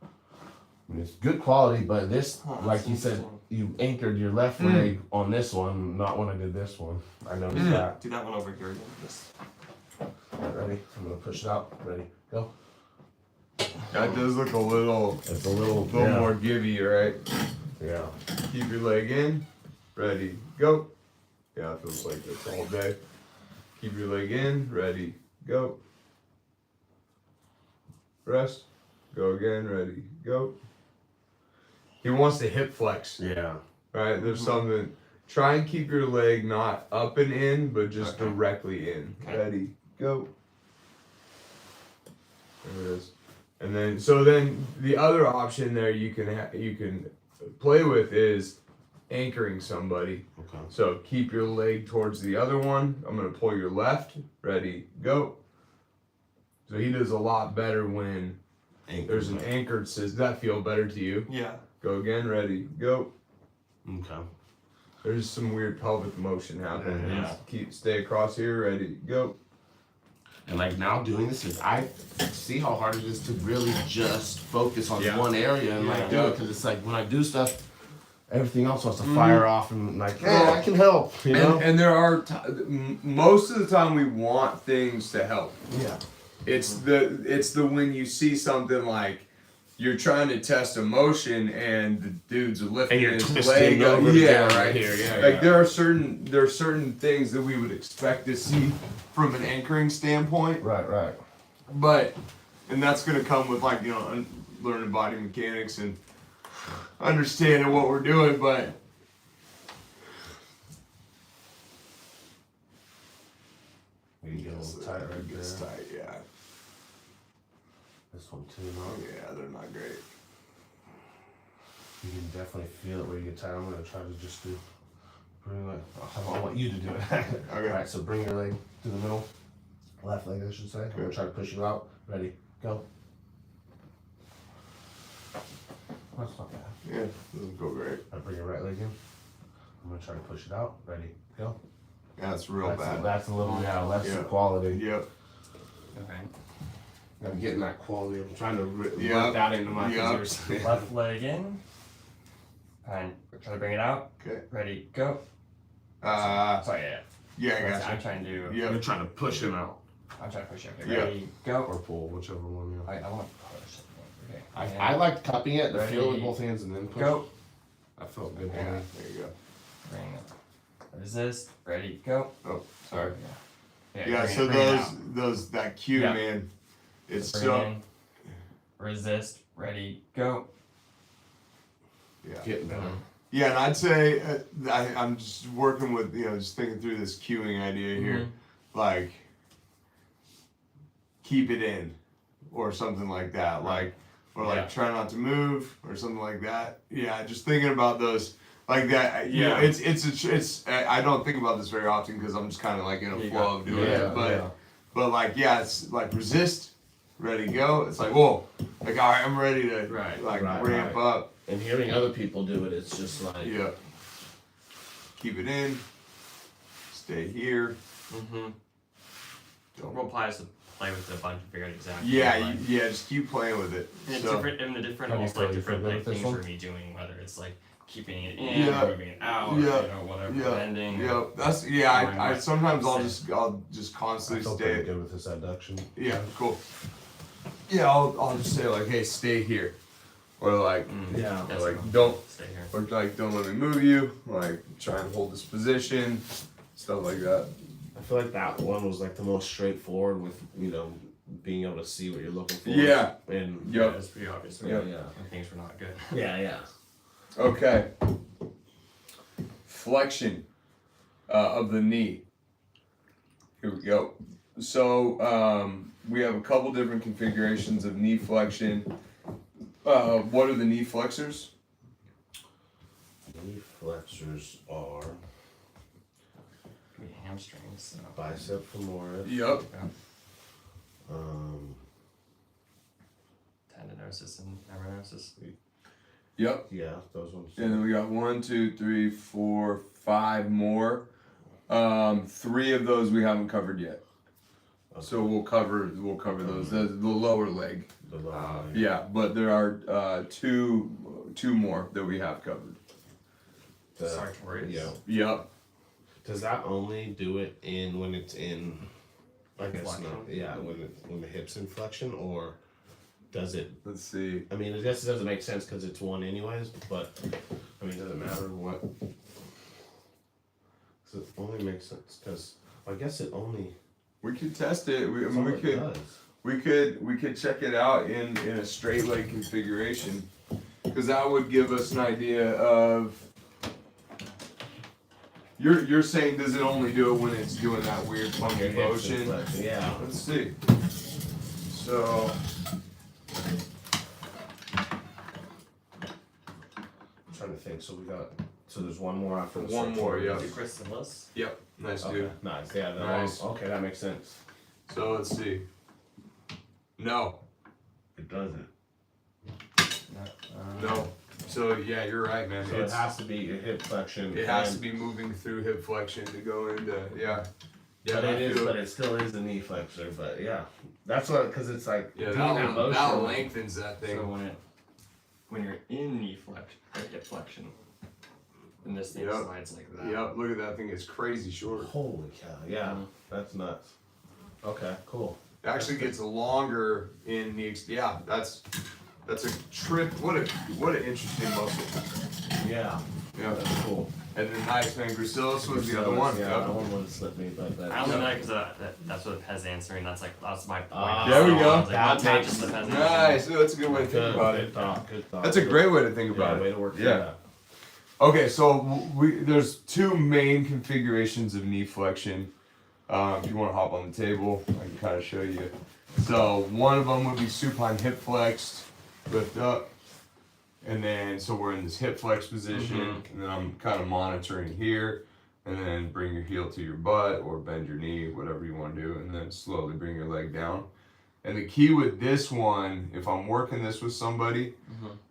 [SPEAKER 6] I mean, it's good quality, but this, like you said, you anchored your left leg on this one, not when I did this one. I noticed that.
[SPEAKER 5] Do that one over here again. Just
[SPEAKER 6] Ready? I'm gonna push it out. Ready, go.
[SPEAKER 1] That does look a little
[SPEAKER 6] It's a little
[SPEAKER 1] more givey, right?
[SPEAKER 6] Yeah.
[SPEAKER 1] Keep your leg in. Ready, go. Yeah, it feels like this all day. Keep your leg in. Ready, go. Rest. Go again. Ready, go. He wants to hip flex,
[SPEAKER 6] Yeah.
[SPEAKER 1] right? There's something. Try and keep your leg not up and in, but just directly in.
[SPEAKER 5] Okay.
[SPEAKER 1] Ready, go. There it is. And then, so then the other option there you can play with is anchoring somebody.
[SPEAKER 6] Okay.
[SPEAKER 1] So keep your leg towards the other one. I'm gonna pull your left. Ready, go. So he does a lot better when there's an anchored system. Does that feel better to you?
[SPEAKER 5] yeah.
[SPEAKER 1] Go again. Ready, go.
[SPEAKER 6] Okay.
[SPEAKER 1] There's some weird pelvic motion happening.
[SPEAKER 5] Yeah.
[SPEAKER 1] Stay across here. Ready, go.
[SPEAKER 6] And like now doing this is I see how hard it is to really just focus on
[SPEAKER 1] Yeah.
[SPEAKER 6] one area and like do
[SPEAKER 1] Yeah.
[SPEAKER 6] it because it's like when I do stuff, everything else wants to fire off and like, hey, I can help, you know?
[SPEAKER 1] And there are most of the time we want things to help.
[SPEAKER 6] Yeah.
[SPEAKER 1] It's the when you see something like you're trying to test a motion and the dude's lifting
[SPEAKER 6] And you're
[SPEAKER 1] his
[SPEAKER 6] twisting
[SPEAKER 1] leg
[SPEAKER 6] over
[SPEAKER 1] up. Yeah,
[SPEAKER 6] down
[SPEAKER 1] right
[SPEAKER 6] here, yeah,
[SPEAKER 1] like
[SPEAKER 6] yeah.
[SPEAKER 1] there are certain things that we would expect to see from an anchoring standpoint,
[SPEAKER 6] Right.
[SPEAKER 1] but and that's gonna come with like learning body mechanics and understanding what we're doing, but.
[SPEAKER 6] You get a little tight right
[SPEAKER 1] It gets
[SPEAKER 6] there.
[SPEAKER 1] tight, yeah.
[SPEAKER 6] This one too, no?
[SPEAKER 1] Yeah, they're not great.
[SPEAKER 6] You can definitely feel it where you get tired. I'm gonna try to just bring it. I want you to do it.
[SPEAKER 1] Okay.
[SPEAKER 6] Alright, so bring your leg to the middle. Left leg, I should say. I'm gonna try to push you out. Ready, go. That's not bad.
[SPEAKER 1] Yeah, doesn't go great.
[SPEAKER 6] I bring your right leg in. I'm gonna try to push it out. Ready, go.
[SPEAKER 1] Yeah, it's real
[SPEAKER 6] That's
[SPEAKER 1] bad.
[SPEAKER 6] That's a little, less
[SPEAKER 1] Yeah.
[SPEAKER 6] quality.
[SPEAKER 1] Yep.
[SPEAKER 5] Okay.
[SPEAKER 6] I'm getting that quality. I'm trying to
[SPEAKER 1] Yeah.
[SPEAKER 6] work that into my
[SPEAKER 1] Yeah.
[SPEAKER 6] physics.
[SPEAKER 5] Left leg in. And try to bring it out.
[SPEAKER 1] Okay.
[SPEAKER 5] Ready, go. Sorry, yeah.
[SPEAKER 1] Yeah, I got
[SPEAKER 5] I'm trying to.
[SPEAKER 1] you.
[SPEAKER 6] You're
[SPEAKER 1] Yep.
[SPEAKER 6] trying to push him out.
[SPEAKER 5] I'm trying to push it. Okay,
[SPEAKER 1] Yeah.
[SPEAKER 5] ready, go.
[SPEAKER 6] Or pull, whichever one. Yeah.
[SPEAKER 5] I want to push. Okay.
[SPEAKER 6] I like cupping it, the feel with
[SPEAKER 5] Ready,
[SPEAKER 6] both hands, and then push.
[SPEAKER 5] Go.
[SPEAKER 6] I felt good.
[SPEAKER 5] Yeah.
[SPEAKER 6] Yeah.
[SPEAKER 1] There you go.
[SPEAKER 5] Bring it. Resist. Ready, go.
[SPEAKER 1] Oh, sorry.
[SPEAKER 5] Yeah.
[SPEAKER 1] Yeah, so
[SPEAKER 5] bring it out.
[SPEAKER 1] that cue,
[SPEAKER 5] Yeah.
[SPEAKER 1] man. It's
[SPEAKER 5] Bring
[SPEAKER 1] so
[SPEAKER 5] it in. Resist. Ready, go.
[SPEAKER 1] yeah.
[SPEAKER 6] Getting better.
[SPEAKER 1] Yeah, and I'd say I'm just working with just thinking through this cueing idea here, like keep it in, or something like that, like or like
[SPEAKER 5] Yeah.
[SPEAKER 1] try not to move or something like that. Yeah, just thinking about those like that.
[SPEAKER 5] Yeah.
[SPEAKER 1] It's I don't think about this very often because I'm just kind of like in a
[SPEAKER 5] You
[SPEAKER 1] flow
[SPEAKER 5] got-
[SPEAKER 1] of doing
[SPEAKER 6] yeah,
[SPEAKER 1] it, but
[SPEAKER 6] yeah.
[SPEAKER 1] but like it's like resist, ready, go. It's like whoa, like all right, I'm ready to
[SPEAKER 5] Right.
[SPEAKER 1] like
[SPEAKER 6] Right,
[SPEAKER 1] ramp
[SPEAKER 6] right.
[SPEAKER 1] up.
[SPEAKER 6] And hearing other people do it, it's just like
[SPEAKER 1] Yeah. Keep it in. Stay here.
[SPEAKER 5] Mm-hmm.
[SPEAKER 1] Don't.
[SPEAKER 5] Role applies to play with the bunch and figure out exactly.
[SPEAKER 1] Yeah,
[SPEAKER 5] like,
[SPEAKER 1] yeah. Just keep playing with it.
[SPEAKER 5] and
[SPEAKER 1] So,
[SPEAKER 5] different and the different
[SPEAKER 6] Have you
[SPEAKER 5] almost like
[SPEAKER 6] felt
[SPEAKER 5] different
[SPEAKER 6] good
[SPEAKER 5] like
[SPEAKER 6] with this
[SPEAKER 5] things
[SPEAKER 6] one?
[SPEAKER 5] for me doing, whether it's like keeping it in,
[SPEAKER 1] Yeah.
[SPEAKER 5] or moving it out, or,
[SPEAKER 1] Yeah.
[SPEAKER 5] whatever,
[SPEAKER 1] yeah,
[SPEAKER 5] bending.
[SPEAKER 1] yeah. That's I
[SPEAKER 5] Right.
[SPEAKER 1] sometimes I'll
[SPEAKER 5] Same.
[SPEAKER 1] just
[SPEAKER 6] I
[SPEAKER 1] constantly
[SPEAKER 6] felt pretty
[SPEAKER 1] stay.
[SPEAKER 6] good with this adduction.
[SPEAKER 1] Yeah, cool. Yeah, I'll just say like, hey, stay here, or like,
[SPEAKER 6] Yeah.
[SPEAKER 5] That's
[SPEAKER 1] like
[SPEAKER 5] enough.
[SPEAKER 1] don't,
[SPEAKER 5] Stay here.
[SPEAKER 1] or like don't let me move you. Like try and hold this position, stuff like that.
[SPEAKER 6] I feel like that one was like the most straightforward with being able to see what you're looking for.
[SPEAKER 1] Yeah.
[SPEAKER 6] And
[SPEAKER 5] Yeah,
[SPEAKER 1] Yep.
[SPEAKER 5] it's pretty obvious.
[SPEAKER 1] Yeah.
[SPEAKER 5] When things were not good.
[SPEAKER 6] yeah.
[SPEAKER 1] Okay. Flexion of the knee. Here we go. So we have a couple different configurations of knee flexion. What are the knee flexors?
[SPEAKER 6] flexors are
[SPEAKER 5] Could be hamstrings. So.
[SPEAKER 6] bicep femoris.
[SPEAKER 1] Yep.
[SPEAKER 5] Tendinosis and membranosis.
[SPEAKER 1] Yep.
[SPEAKER 6] Yeah, those ones.
[SPEAKER 1] And then we got 1, 2, 3, 4, 5 more. 3 of those we haven't covered yet. So we'll cover those. The lower leg.
[SPEAKER 6] The lower leg.
[SPEAKER 1] Yeah, but there are two more that we have covered.
[SPEAKER 6] The-
[SPEAKER 5] Sartorius.
[SPEAKER 6] Yeah.
[SPEAKER 1] Yep.
[SPEAKER 6] Does that only do it in when it's in? I guess
[SPEAKER 5] Flexion?
[SPEAKER 6] not. Yeah, when the hips in flexion, or does it?
[SPEAKER 1] Let's see.
[SPEAKER 6] I mean, I guess it doesn't make sense because it's one anyways. But I mean, does it matter what? Does it only makes sense because I guess it only.
[SPEAKER 1] We could test it. We, I
[SPEAKER 6] that's
[SPEAKER 1] mean,
[SPEAKER 6] all
[SPEAKER 1] we
[SPEAKER 6] it
[SPEAKER 1] could.
[SPEAKER 6] does.
[SPEAKER 1] We could check it out in a straight leg configuration, because that would give us an idea of. You're saying, does it only do it when it's doing that weird funky
[SPEAKER 6] Your hips in
[SPEAKER 1] motion?
[SPEAKER 6] flexion, yeah.
[SPEAKER 1] Let's see. So
[SPEAKER 6] I'm trying to think. So there's one more after the
[SPEAKER 1] One more,
[SPEAKER 6] sartorius.
[SPEAKER 1] yeah.
[SPEAKER 5] Is it gracilis?
[SPEAKER 1] yep, nice
[SPEAKER 6] Okay,
[SPEAKER 1] dude.
[SPEAKER 6] nice. Yeah.
[SPEAKER 1] Nice.
[SPEAKER 6] Okay, that makes sense.
[SPEAKER 1] So let's see. No,
[SPEAKER 6] It doesn't.
[SPEAKER 1] no. So yeah, you're right, man.
[SPEAKER 6] So it has to be a hip flexion.
[SPEAKER 1] It has to
[SPEAKER 6] and-
[SPEAKER 1] be moving through hip flexion to go into yeah. Yeah,
[SPEAKER 6] But
[SPEAKER 1] I
[SPEAKER 6] it is,
[SPEAKER 1] feel-
[SPEAKER 6] but it still is the knee flexor. But yeah, that's what because it's like
[SPEAKER 1] yeah,
[SPEAKER 6] doing
[SPEAKER 1] that,
[SPEAKER 6] that motion.
[SPEAKER 1] that lengthens that thing.
[SPEAKER 5] So when you're in knee flexion or hip flexion, then this thing
[SPEAKER 1] Yep.
[SPEAKER 5] slides like that.
[SPEAKER 1] Yep, look at that thing. It's crazy short.
[SPEAKER 6] Holy cow! Yeah,
[SPEAKER 5] Mhm.
[SPEAKER 6] that's nuts. Okay, cool.
[SPEAKER 1] It actually gets longer in the yeah. That's a trip. What an interesting muscle.
[SPEAKER 6] Yeah,
[SPEAKER 1] Yeah,
[SPEAKER 6] that's cool.
[SPEAKER 1] and then nice man. Gracilis was the other one.
[SPEAKER 6] Yeah,
[SPEAKER 1] Yep.
[SPEAKER 6] that one would have slipped me, but that.
[SPEAKER 5] I only know because that's what Pez answering. That's my point.
[SPEAKER 6] Ah,
[SPEAKER 1] there we go.
[SPEAKER 5] I was like,
[SPEAKER 6] That
[SPEAKER 5] what
[SPEAKER 6] makes-
[SPEAKER 5] matches the Pez
[SPEAKER 1] Nice. That's a good way to think about
[SPEAKER 6] Good
[SPEAKER 1] it.
[SPEAKER 6] thought. Good thought.
[SPEAKER 1] That's a great way to think about
[SPEAKER 6] yeah,
[SPEAKER 1] it.
[SPEAKER 6] way to work.
[SPEAKER 1] Yeah.
[SPEAKER 6] That.
[SPEAKER 1] Okay, so there's 2 main configurations of knee flexion. If you want to hop on the table, I can kind of show you. So one of them would be supine hip flexed, lift up, and then so we're in this hip flex position, and then I'm kind of monitoring here, and then bring your heel to your butt or bend your knee, whatever you want to do, and then slowly bring your leg down. And the key with this one, if I'm working this with somebody,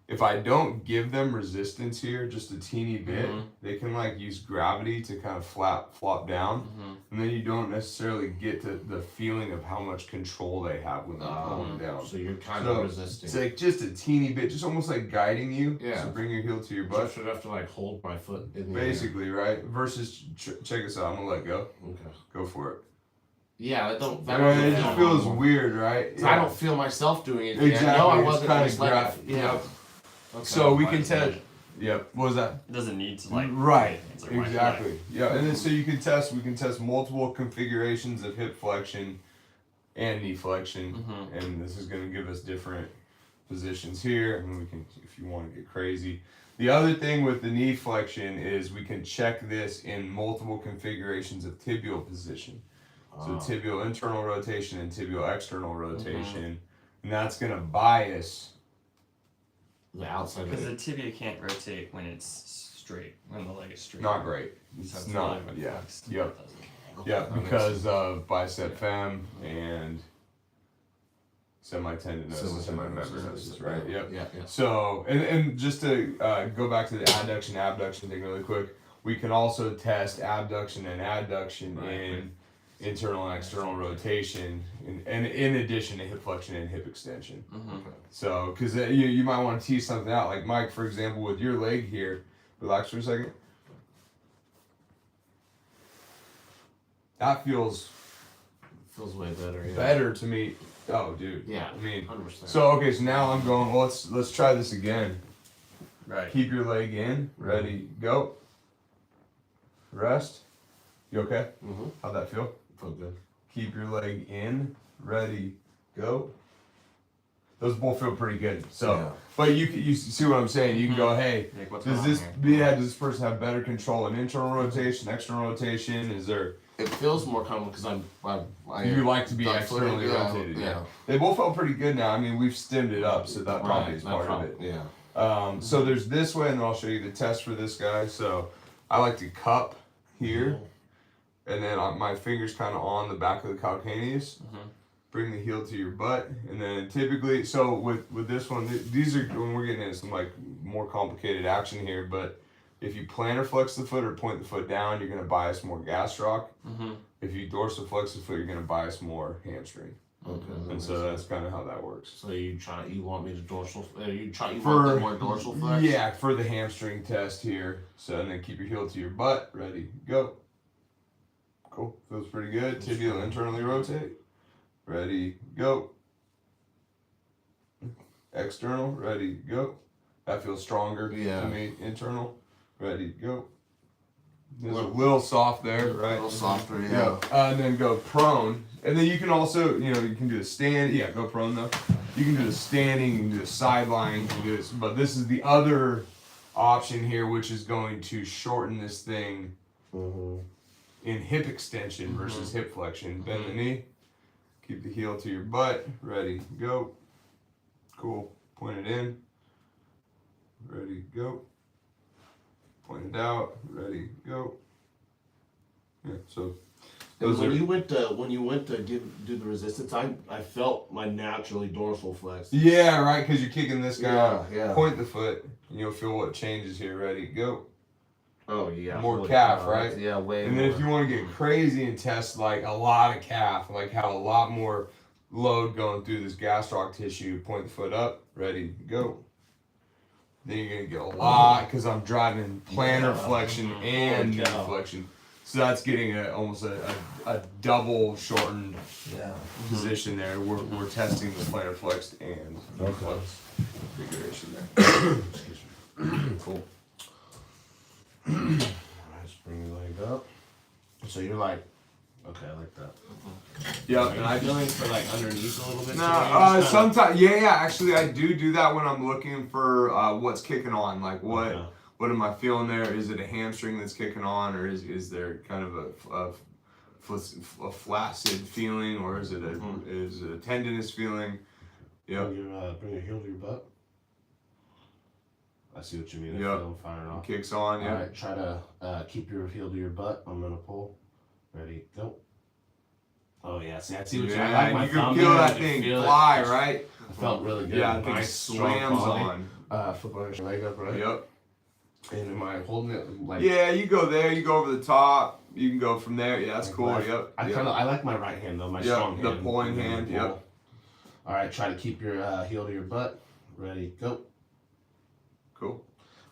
[SPEAKER 1] if I don't give them resistance here, just a teeny bit, they can like use gravity to kind of flop down, and then you don't necessarily get to the feeling of how much control they have when they're pulling down.
[SPEAKER 6] So you're kind
[SPEAKER 1] So,
[SPEAKER 6] of resisting.
[SPEAKER 1] It's like just a teeny bit, just almost like guiding you.
[SPEAKER 6] Yeah.
[SPEAKER 1] So bring your heel to your
[SPEAKER 6] But
[SPEAKER 1] butt,
[SPEAKER 6] should have to like hold my foot in the air.
[SPEAKER 1] basically, right? Versus check this out. I'm gonna let go.
[SPEAKER 6] Okay.
[SPEAKER 1] Go for it.
[SPEAKER 6] Yeah, I don't.
[SPEAKER 1] I mean, it just feels weird, right?
[SPEAKER 6] I don't feel myself doing it.
[SPEAKER 1] Exactly.
[SPEAKER 6] No, I
[SPEAKER 1] it's
[SPEAKER 6] wasn't
[SPEAKER 1] kind
[SPEAKER 6] just
[SPEAKER 1] of
[SPEAKER 6] like
[SPEAKER 1] grab.
[SPEAKER 6] yeah.
[SPEAKER 1] Yep.
[SPEAKER 6] Okay.
[SPEAKER 1] So we
[SPEAKER 5] Right.
[SPEAKER 1] can test. Yep. What was that?
[SPEAKER 5] It doesn't need to like.
[SPEAKER 1] Right,
[SPEAKER 5] it's like right
[SPEAKER 1] exactly. Yeah, and then so you can test. We can test multiple configurations of hip flexion and knee flexion, and this is going to give us different positions here. And we can, if you want to get crazy. The other thing with the knee flexion is we can check this in multiple configurations of tibial position. So tibial internal rotation and tibial external rotation, and that's going to bias.
[SPEAKER 6] the outside.
[SPEAKER 5] Because
[SPEAKER 6] of
[SPEAKER 5] the
[SPEAKER 6] it.
[SPEAKER 5] tibia can't rotate when it's straight, when the leg is straight.
[SPEAKER 1] Not great.
[SPEAKER 5] So
[SPEAKER 1] It's
[SPEAKER 5] it's
[SPEAKER 1] not.
[SPEAKER 5] really when
[SPEAKER 1] Yeah.
[SPEAKER 5] flexed,
[SPEAKER 1] Yep.
[SPEAKER 5] it doesn't.
[SPEAKER 1] Yeah,
[SPEAKER 6] That makes
[SPEAKER 1] because of bicep fem and semitendinosis and membranosis, right? Yep.
[SPEAKER 6] Yeah. Yeah.
[SPEAKER 1] So, and just to go back to the adduction abduction thing really quick, we can also test abduction and adduction in internal and external rotation, and in addition to hip flexion and hip extension. So, because you might want to tease something out, like Mike, for example, with your leg here. Relax for a second. That feels
[SPEAKER 6] Feels way better. Yeah.
[SPEAKER 1] better to me. Oh, dude.
[SPEAKER 6] Yeah.
[SPEAKER 1] I mean,
[SPEAKER 6] 100%.
[SPEAKER 1] so okay, so now I'm going. Well, let's try this again.
[SPEAKER 5] Right.
[SPEAKER 1] Keep your leg in. Ready? Go. Rest. You okay?
[SPEAKER 6] Mhm.
[SPEAKER 1] How'd that feel?
[SPEAKER 6] Felt good.
[SPEAKER 1] Keep your leg in. Ready? Go. Those both feel pretty good. So,
[SPEAKER 6] Yeah.
[SPEAKER 1] but you see what I'm saying? You can go, hey,
[SPEAKER 5] Like, what's
[SPEAKER 1] does
[SPEAKER 5] wrong
[SPEAKER 1] this
[SPEAKER 5] here?
[SPEAKER 1] does this person have better control in internal rotation, external rotation? Is there
[SPEAKER 6] It feels more comfortable because I
[SPEAKER 1] you like to be
[SPEAKER 6] duck
[SPEAKER 1] externally
[SPEAKER 6] footed,
[SPEAKER 1] rotated?
[SPEAKER 6] Yeah.
[SPEAKER 1] They both felt pretty good now. I mean, we've stimmed it up, so that probably is
[SPEAKER 6] That
[SPEAKER 1] part
[SPEAKER 6] prob-
[SPEAKER 1] of it.
[SPEAKER 6] Yeah.
[SPEAKER 1] So there's this way, and then I'll show you the test for this guy. So I like to cup here, and then my fingers kind of on the back of the calcaneus. Bring the heel to your butt, and then typically, so with this one, these are when we're getting into some like more complicated action here. But if you plantar flex the foot or point the foot down, you're gonna bias more gastroc. If you dorsal flex the foot, you're gonna bias more hamstring.
[SPEAKER 6] Okay.
[SPEAKER 1] And so that's kind of how that works.
[SPEAKER 6] So you want me to dorsal? You want
[SPEAKER 1] For
[SPEAKER 6] the more dorsal flex?
[SPEAKER 1] yeah, for the hamstring test here. So and then keep your heel to your butt. Ready, go. Cool. Feels pretty good. Tibial internally rotate. Ready, go. External, ready, go. That feels stronger to me. Internal, ready, go. There's a little soft there, right?
[SPEAKER 2] A little softer, yeah.
[SPEAKER 1] And then go prone. And then you can also, you can do the stand. Yeah, go prone though. You can do the standing, you can do the sideline, you can do this. But this is the other option here, which is going to shorten this thing in hip extension versus hip flexion. Bend the knee. Keep the heel to your butt. Ready, go. Cool. Point it in. Ready, go. Point it out. Ready, go. Yeah, so those
[SPEAKER 6] when
[SPEAKER 1] are,
[SPEAKER 6] you went to do the resistance, I felt my naturally dorsal flex.
[SPEAKER 1] yeah, right, because you're kicking this guy out.
[SPEAKER 6] Yeah.
[SPEAKER 1] Point the foot, and you'll feel what changes here. Ready, go.
[SPEAKER 6] Oh yeah.
[SPEAKER 1] More
[SPEAKER 6] Holy
[SPEAKER 1] calf,
[SPEAKER 6] cow,
[SPEAKER 1] right?
[SPEAKER 6] Yeah, way
[SPEAKER 1] And
[SPEAKER 6] more.
[SPEAKER 1] then if you want to get crazy and test like a lot of calf, like have a lot more load going through this gastroc tissue, point the foot up, ready, go. Then you're gonna get a lot because I'm driving plantar flexion and knee flexion, so that's getting almost a double shortened position there. We're testing the plantar flex and flex configuration there.
[SPEAKER 6] Cool. Just bring your leg up. So you're like, okay, I like that.
[SPEAKER 1] Yeah,
[SPEAKER 6] Are you feeling for like underneath a little bit?
[SPEAKER 1] No, sometimes, yeah, actually, I do that when I'm looking for what's kicking on. Like, what am I feeling there? Is it a hamstring that's kicking on, or is there kind of a flaccid feeling, or is it a tendinous feeling? Yeah.
[SPEAKER 6] Bring your heel to your butt. I see what you mean. I
[SPEAKER 1] Yep.
[SPEAKER 6] feel them firing off.
[SPEAKER 1] Kicks on, yeah.
[SPEAKER 6] All right, try to keep your heel to your butt. I'm gonna pull. Ready, go. Oh yeah, see, I see what you mean. I like my
[SPEAKER 1] you can
[SPEAKER 6] thumb
[SPEAKER 1] feel
[SPEAKER 6] there,
[SPEAKER 1] that
[SPEAKER 6] I can
[SPEAKER 1] thing
[SPEAKER 6] feel it.
[SPEAKER 1] fly, right?
[SPEAKER 6] I felt really good.
[SPEAKER 1] Yeah, I think
[SPEAKER 6] Nice,
[SPEAKER 1] it
[SPEAKER 6] strong
[SPEAKER 1] slams
[SPEAKER 6] quality.
[SPEAKER 1] on.
[SPEAKER 6] Flip on your leg up, right?
[SPEAKER 1] Yep.
[SPEAKER 6] And am I holding it like?
[SPEAKER 1] Yeah, you go there, you go over the top, you can go from there. Yeah, that's
[SPEAKER 6] like
[SPEAKER 1] cool.
[SPEAKER 6] left?
[SPEAKER 1] Yep.
[SPEAKER 6] I like my right hand though, my strong hand.
[SPEAKER 1] The pulling hand.
[SPEAKER 6] Pull.
[SPEAKER 1] Yep.
[SPEAKER 6] All right, try to keep your heel to your butt. Ready, go.
[SPEAKER 1] Cool.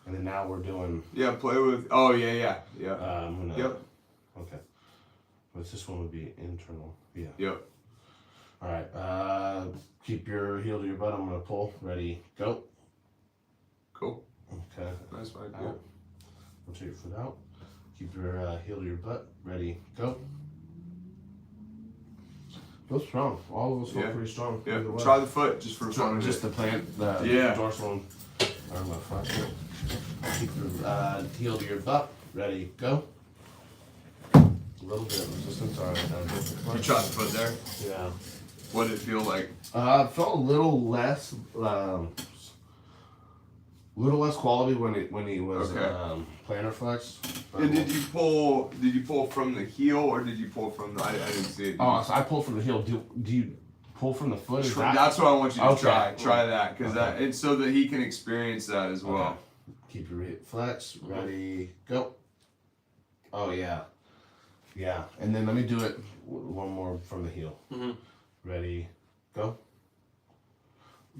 [SPEAKER 6] And then now we're doing.
[SPEAKER 1] Yeah, play with. Oh yeah.
[SPEAKER 6] I'm gonna.
[SPEAKER 1] Yep.
[SPEAKER 6] Okay. What's this one would be internal? Yeah.
[SPEAKER 1] Yep.
[SPEAKER 6] All right. Keep your heel to your butt. I'm gonna pull. Ready, go.
[SPEAKER 1] Cool.
[SPEAKER 6] Okay.
[SPEAKER 1] Nice, Mike.
[SPEAKER 6] Out. Rotate your foot out. Keep your heel to your butt. Ready, go. Feels strong. All of those feel pretty strong.
[SPEAKER 1] Yeah.
[SPEAKER 6] Either way.
[SPEAKER 1] Try the foot just for fun.
[SPEAKER 6] Just the plant, the dorsal and my front foot. Keep your heel to your butt. Ready, go. A little bit of resistance. All right.
[SPEAKER 1] You tried the foot there.
[SPEAKER 6] Yeah.
[SPEAKER 1] What did it feel like?
[SPEAKER 6] It felt a little less quality when he was plantar flex.
[SPEAKER 1] And did you pull from the heel or did you pull from the? I didn't see it.
[SPEAKER 6] Oh, so I pulled from the heel. Do you pull from the foot? Is that?
[SPEAKER 1] That's what I want you to
[SPEAKER 6] Okay.
[SPEAKER 1] try. Try that because it's so that he can experience that as well.
[SPEAKER 6] Okay. Keep your flex. Ready, go. Oh yeah, yeah. And then let me do it one more from the heel. Ready, go.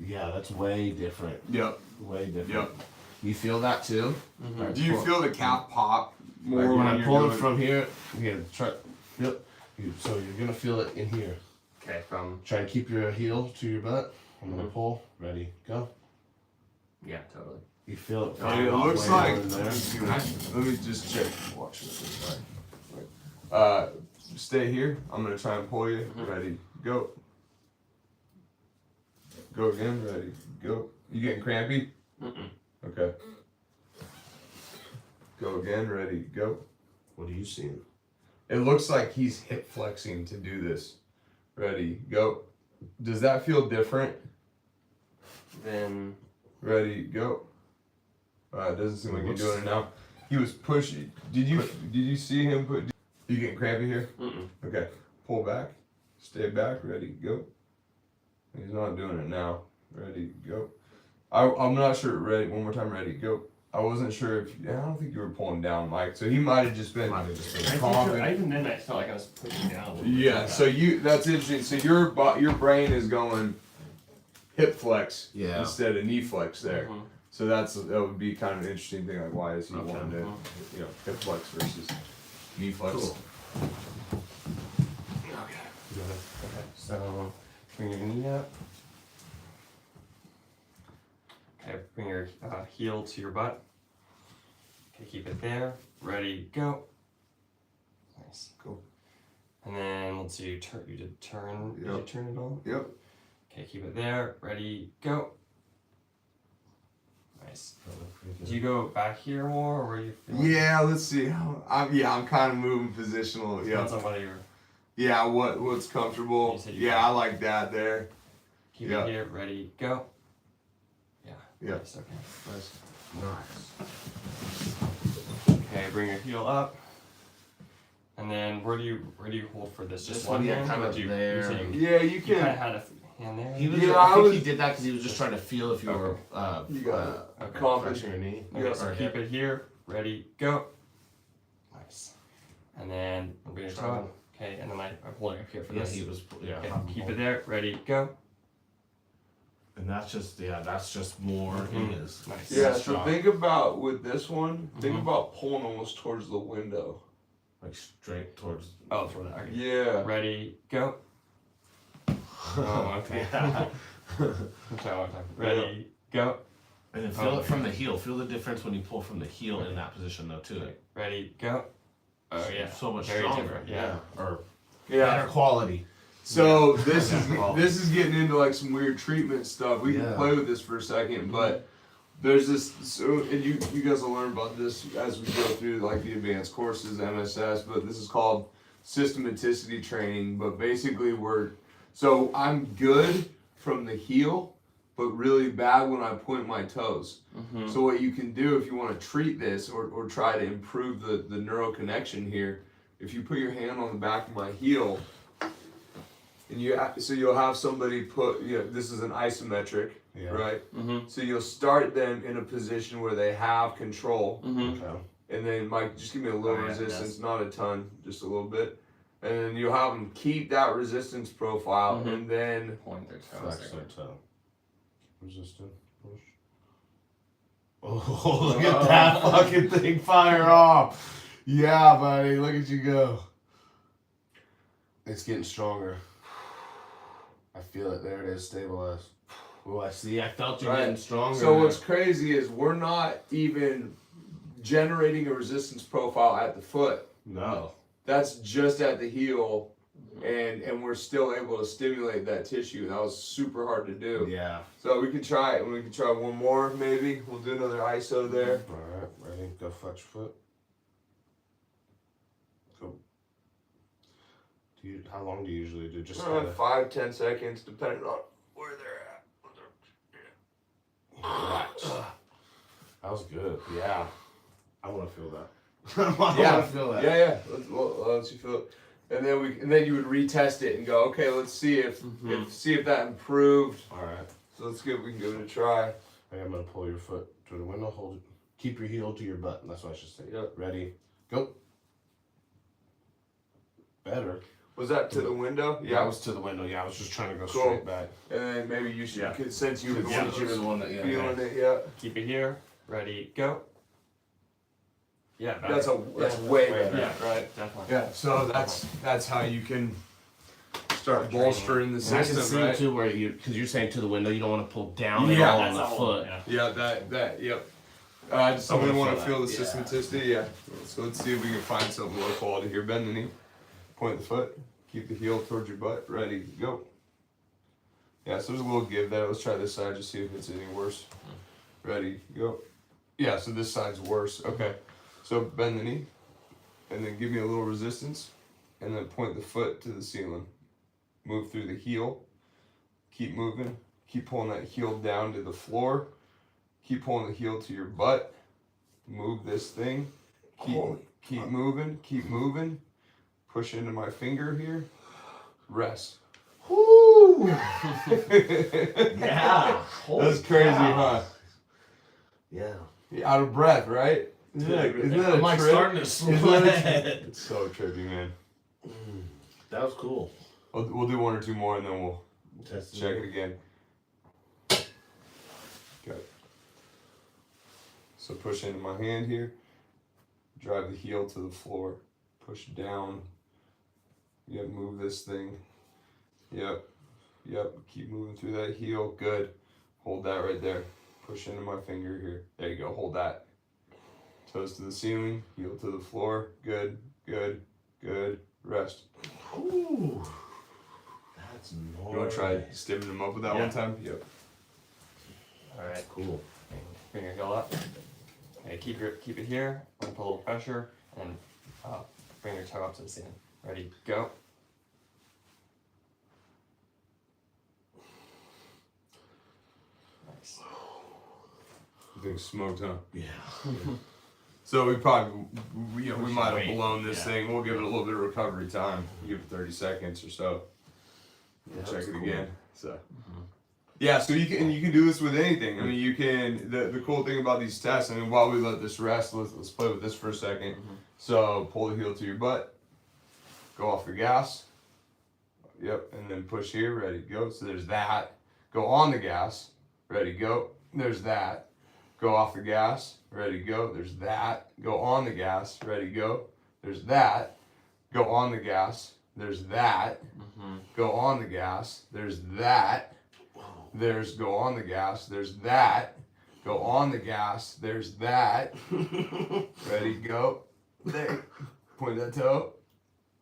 [SPEAKER 6] Yeah, that's way different.
[SPEAKER 1] Yep.
[SPEAKER 6] Way different.
[SPEAKER 1] Yep.
[SPEAKER 6] You feel that too? Right,
[SPEAKER 1] Do you feel the calf pop more
[SPEAKER 6] like when I
[SPEAKER 1] you're
[SPEAKER 6] pull
[SPEAKER 1] doing
[SPEAKER 6] it from here? Yeah, try. Feel. So you're gonna feel it in here.
[SPEAKER 5] Okay, from
[SPEAKER 6] Try to keep your heel to your butt. I'm gonna pull. Ready, go.
[SPEAKER 5] yeah, totally.
[SPEAKER 6] You feel it.
[SPEAKER 1] And it
[SPEAKER 6] off
[SPEAKER 1] looks
[SPEAKER 6] way
[SPEAKER 1] like.
[SPEAKER 6] over there.
[SPEAKER 1] Let me just check. Watch this. Right. Stay here. I'm gonna try and pull you. Ready, go. Go again. Ready, go. You getting crampy? Okay. Go again. Ready, go.
[SPEAKER 6] What are you seeing?
[SPEAKER 1] It looks like he's hip flexing to do this. Ready, go. Does that feel different?
[SPEAKER 5] Then
[SPEAKER 1] Ready, go. It doesn't seem like you're doing it now. He was pushing. Did you see him put? You getting crampy here?
[SPEAKER 5] Mm-mm.
[SPEAKER 1] Okay. Pull back. Stay back. Ready. Go. He's not doing it now. Ready. Go. I'm not sure. Ready. One more time. Ready. Go. I wasn't sure if. I don't think you were pulling down, Mike. So he might have just been.
[SPEAKER 5] Even then, I felt like I was pushing down a little bit.
[SPEAKER 1] Yeah. So that's interesting. So your brain is going hip flex instead of knee flex there.
[SPEAKER 5] Mhm.
[SPEAKER 1] So that would be kind of an interesting thing. Like, why is he wanting to,
[SPEAKER 5] Mhm.
[SPEAKER 1] hip flex versus knee flex?
[SPEAKER 6] Cool.
[SPEAKER 5] Okay. So bring your knee up. Okay, bring your heel to your butt. Okay, keep it there. Ready, go. Nice.
[SPEAKER 1] Cool.
[SPEAKER 5] And then let's see, you did turn. Did you
[SPEAKER 1] Yep.
[SPEAKER 5] turn it on?
[SPEAKER 1] Yep.
[SPEAKER 5] Okay, keep it there. Ready, go. Nice. Do you go back here more, or where you?
[SPEAKER 1] Yeah. Let's see. I'm kind of moving positional. Yeah.
[SPEAKER 5] Depends on whether you're.
[SPEAKER 1] Yeah. What's comfortable?
[SPEAKER 5] You said you
[SPEAKER 1] Yeah,
[SPEAKER 5] got-
[SPEAKER 1] I like that there.
[SPEAKER 5] Keep
[SPEAKER 1] Yeah.
[SPEAKER 5] it here. Ready, go. Yeah.
[SPEAKER 1] Yeah.
[SPEAKER 5] Nice. Okay.
[SPEAKER 6] Nice.
[SPEAKER 5] Okay, bring your heel up. And then where do you hold for this? Just
[SPEAKER 4] This
[SPEAKER 5] one
[SPEAKER 4] one, yeah,
[SPEAKER 5] hand?
[SPEAKER 4] kind
[SPEAKER 5] Or
[SPEAKER 4] of
[SPEAKER 5] do you,
[SPEAKER 4] there.
[SPEAKER 5] You, said
[SPEAKER 1] Yeah, you
[SPEAKER 5] you kind of
[SPEAKER 1] can.
[SPEAKER 5] had a hand there.
[SPEAKER 4] He was.
[SPEAKER 1] Yeah,
[SPEAKER 4] I
[SPEAKER 1] I
[SPEAKER 4] think
[SPEAKER 1] was-
[SPEAKER 4] he did that because he was just trying to feel if you were
[SPEAKER 1] You got it.
[SPEAKER 5] Okay.
[SPEAKER 1] Confident.
[SPEAKER 6] Flexing your knee.
[SPEAKER 5] Okay,
[SPEAKER 1] Yeah.
[SPEAKER 5] so
[SPEAKER 4] Or
[SPEAKER 5] keep
[SPEAKER 4] hip.
[SPEAKER 5] it here. Ready, go. Nice. And then bring your toe. Okay, and then I'm holding up here for
[SPEAKER 4] Yeah,
[SPEAKER 5] this.
[SPEAKER 4] he was. Yeah.
[SPEAKER 5] Okay, keep it there. Ready, go.
[SPEAKER 6] And that's just more
[SPEAKER 5] Mhm.
[SPEAKER 6] his.
[SPEAKER 5] Nice.
[SPEAKER 1] Yeah.
[SPEAKER 6] Strong.
[SPEAKER 1] So think about with this one. Think
[SPEAKER 5] Mhm.
[SPEAKER 1] about pulling almost towards the window.
[SPEAKER 6] Like straight towards.
[SPEAKER 5] Oh, for that. Okay.
[SPEAKER 1] Yeah.
[SPEAKER 5] Ready, go. Oh, okay.
[SPEAKER 6] Yeah.
[SPEAKER 5] Try one more time. Ready, go.
[SPEAKER 4] And then feel it from the heel. Feel the difference when you pull from the heel in that position though too.
[SPEAKER 5] Okay, ready, go. Oh yeah.
[SPEAKER 4] So much
[SPEAKER 5] Very
[SPEAKER 4] stronger.
[SPEAKER 5] different. Yeah.
[SPEAKER 6] Or
[SPEAKER 1] Yeah.
[SPEAKER 6] better quality.
[SPEAKER 1] So this is
[SPEAKER 5] Well-
[SPEAKER 1] this is getting into like some weird treatment stuff. We can
[SPEAKER 6] Yeah.
[SPEAKER 1] play with this for a second, but there's this. So and you guys will learn about this as we go through like the advanced courses, MSS. But this is called systematicity training. But basically, I'm good from the heel, but really bad when I point my toes.
[SPEAKER 5] Mm-hmm.
[SPEAKER 1] So what you can do if you want to treat this or try to improve the neural connection here, if you put your hand on the back of my heel, and you'll have somebody put, this is an isometric,
[SPEAKER 6] Yeah.
[SPEAKER 1] right?
[SPEAKER 5] Mm-hmm.
[SPEAKER 1] So you'll start them in a position where they have control,
[SPEAKER 5] Mm-hmm.
[SPEAKER 6] Okay.
[SPEAKER 1] and then Mike, just give me a little
[SPEAKER 5] Oh, yeah,
[SPEAKER 1] resistance, not a ton, just a little bit, and then you'll have them keep that resistance profile,
[SPEAKER 5] Mhm.
[SPEAKER 1] and then
[SPEAKER 5] Point their toes.
[SPEAKER 6] Flex their toe. Resistant. Push. Oh, look at that fucking thing fire off. Yeah, buddy. Look at you go. It's getting stronger. I feel it. There it is. Stabilized. Oh, I see. I felt you
[SPEAKER 1] Right.
[SPEAKER 6] getting stronger.
[SPEAKER 1] So
[SPEAKER 6] there.
[SPEAKER 1] what's crazy is we're not even generating a resistance profile at the foot.
[SPEAKER 6] No.
[SPEAKER 1] That's just at the heel, and we're still able to stimulate that tissue. That was super hard to do.
[SPEAKER 6] Yeah.
[SPEAKER 1] So we could try it. We could try one more maybe. We'll do another ISO there.
[SPEAKER 6] All right. Ready? Go flex your foot. Go. How long do you usually do? Just kind of
[SPEAKER 1] 5-10 seconds, depending on where they're at.
[SPEAKER 6] relax. That was good. Yeah. I want to feel that. I
[SPEAKER 1] Yeah.
[SPEAKER 6] want to feel that.
[SPEAKER 1] Yeah. Let's you feel it. And then you would retest it and go, okay, let's see if that improved.
[SPEAKER 6] All right.
[SPEAKER 1] So let's see if we can give it a try.
[SPEAKER 6] Okay, I'm gonna pull your foot to the window. Hold it. Keep your heel to your butt. That's what I should say.
[SPEAKER 1] Yep.
[SPEAKER 6] Ready? Go. Better.
[SPEAKER 1] Was that to the window?
[SPEAKER 6] Yeah, I was to the window. Yeah, I was just trying to go
[SPEAKER 1] Cool.
[SPEAKER 6] straight back.
[SPEAKER 1] And then maybe you should,
[SPEAKER 5] Yeah.
[SPEAKER 1] since you were the
[SPEAKER 6] Yeah,
[SPEAKER 1] one that
[SPEAKER 6] you were
[SPEAKER 1] was
[SPEAKER 6] the one that
[SPEAKER 1] feeling it, yeah.
[SPEAKER 5] Keep it here. Ready, go. Yeah, better.
[SPEAKER 1] That's way better,
[SPEAKER 5] Yeah.
[SPEAKER 1] right?
[SPEAKER 5] Definitely.
[SPEAKER 1] Yeah. So that's how you can start
[SPEAKER 5] Training.
[SPEAKER 1] bolstering the
[SPEAKER 6] And I can
[SPEAKER 1] system,
[SPEAKER 6] see
[SPEAKER 1] right?
[SPEAKER 6] too where because you're saying to the window, you don't want to pull down
[SPEAKER 1] Yeah.
[SPEAKER 6] at all on
[SPEAKER 5] That's
[SPEAKER 6] the
[SPEAKER 5] all.
[SPEAKER 6] foot.
[SPEAKER 5] Yeah.
[SPEAKER 1] Yeah. Yep. Does somebody
[SPEAKER 6] wanna
[SPEAKER 1] want to
[SPEAKER 6] feel
[SPEAKER 1] feel the
[SPEAKER 6] that.
[SPEAKER 1] systematicity? Yeah. So let's see if we can find something low quality here. Bend the knee, point the foot, keep the heel towards your butt. Ready, go. Yeah. So there's a little give there. Let's try this side. Just see if it's any worse. Ready, go. Yeah. So this side's worse. Okay. So bend the knee, and then give me a little resistance, and then point the foot to the ceiling. Move through the heel. Keep moving. Keep pulling that heel down to the floor. Keep pulling the heel to your butt. move this thing. Keep moving. Push into my finger here. Rest.
[SPEAKER 6] Woo!
[SPEAKER 5] Yeah.
[SPEAKER 1] That's crazy, huh?
[SPEAKER 6] Yeah.
[SPEAKER 1] You're out of breath, right? Isn't that
[SPEAKER 4] I'm
[SPEAKER 1] a
[SPEAKER 4] like
[SPEAKER 1] trip?
[SPEAKER 4] starting to
[SPEAKER 1] Isn't that a
[SPEAKER 4] sweat.
[SPEAKER 1] It's so trippy, man.
[SPEAKER 6] That was cool.
[SPEAKER 1] We'll do one or two more and then we'll
[SPEAKER 6] Test
[SPEAKER 1] check it again. Okay. So push into my hand here. Drive the heel to the floor. Push down. Yep, move this thing. Yep. Keep moving through that heel. Good. Hold that right there. Push into my finger here. There you go. Hold that. Toes to the ceiling. Heel to the floor. Good. Rest.
[SPEAKER 6] Ooh. That's nice.
[SPEAKER 1] You want to try stiffing them up with that
[SPEAKER 5] Yeah.
[SPEAKER 1] one time? Yep.
[SPEAKER 5] All right.
[SPEAKER 6] Cool.
[SPEAKER 5] Bring your heel up. Okay, keep it here. And put a little pressure, and bring your toe up to the ceiling. Ready? Go. Nice.
[SPEAKER 1] Thing smoked, huh?
[SPEAKER 6] Yeah.
[SPEAKER 1] So we probably, we might have
[SPEAKER 5] wait.
[SPEAKER 1] blown this
[SPEAKER 5] Yeah.
[SPEAKER 1] thing. We'll give it a little bit of recovery time. Give it 30 seconds or so.
[SPEAKER 6] Yeah,
[SPEAKER 1] We'll check
[SPEAKER 6] that's
[SPEAKER 1] it
[SPEAKER 6] cool.
[SPEAKER 1] again. So. Yeah, so you can do this with anything. I mean, you can. The cool thing about these tests. I mean, while we let this rest, let's play with this for a second. So pull the heel to your butt. Go off your gas. Yep, and then push here. Ready, go. So there's that. Go on the gas. Ready, go. There's that. Go off the gas. Ready, go. There's that. Go on the gas. Ready, go. There's that. Go on the gas. There's that. Go on the gas. There's that. There's go on the gas. There's that. Go on the gas. There's that. Ready, go. There. Point that toe.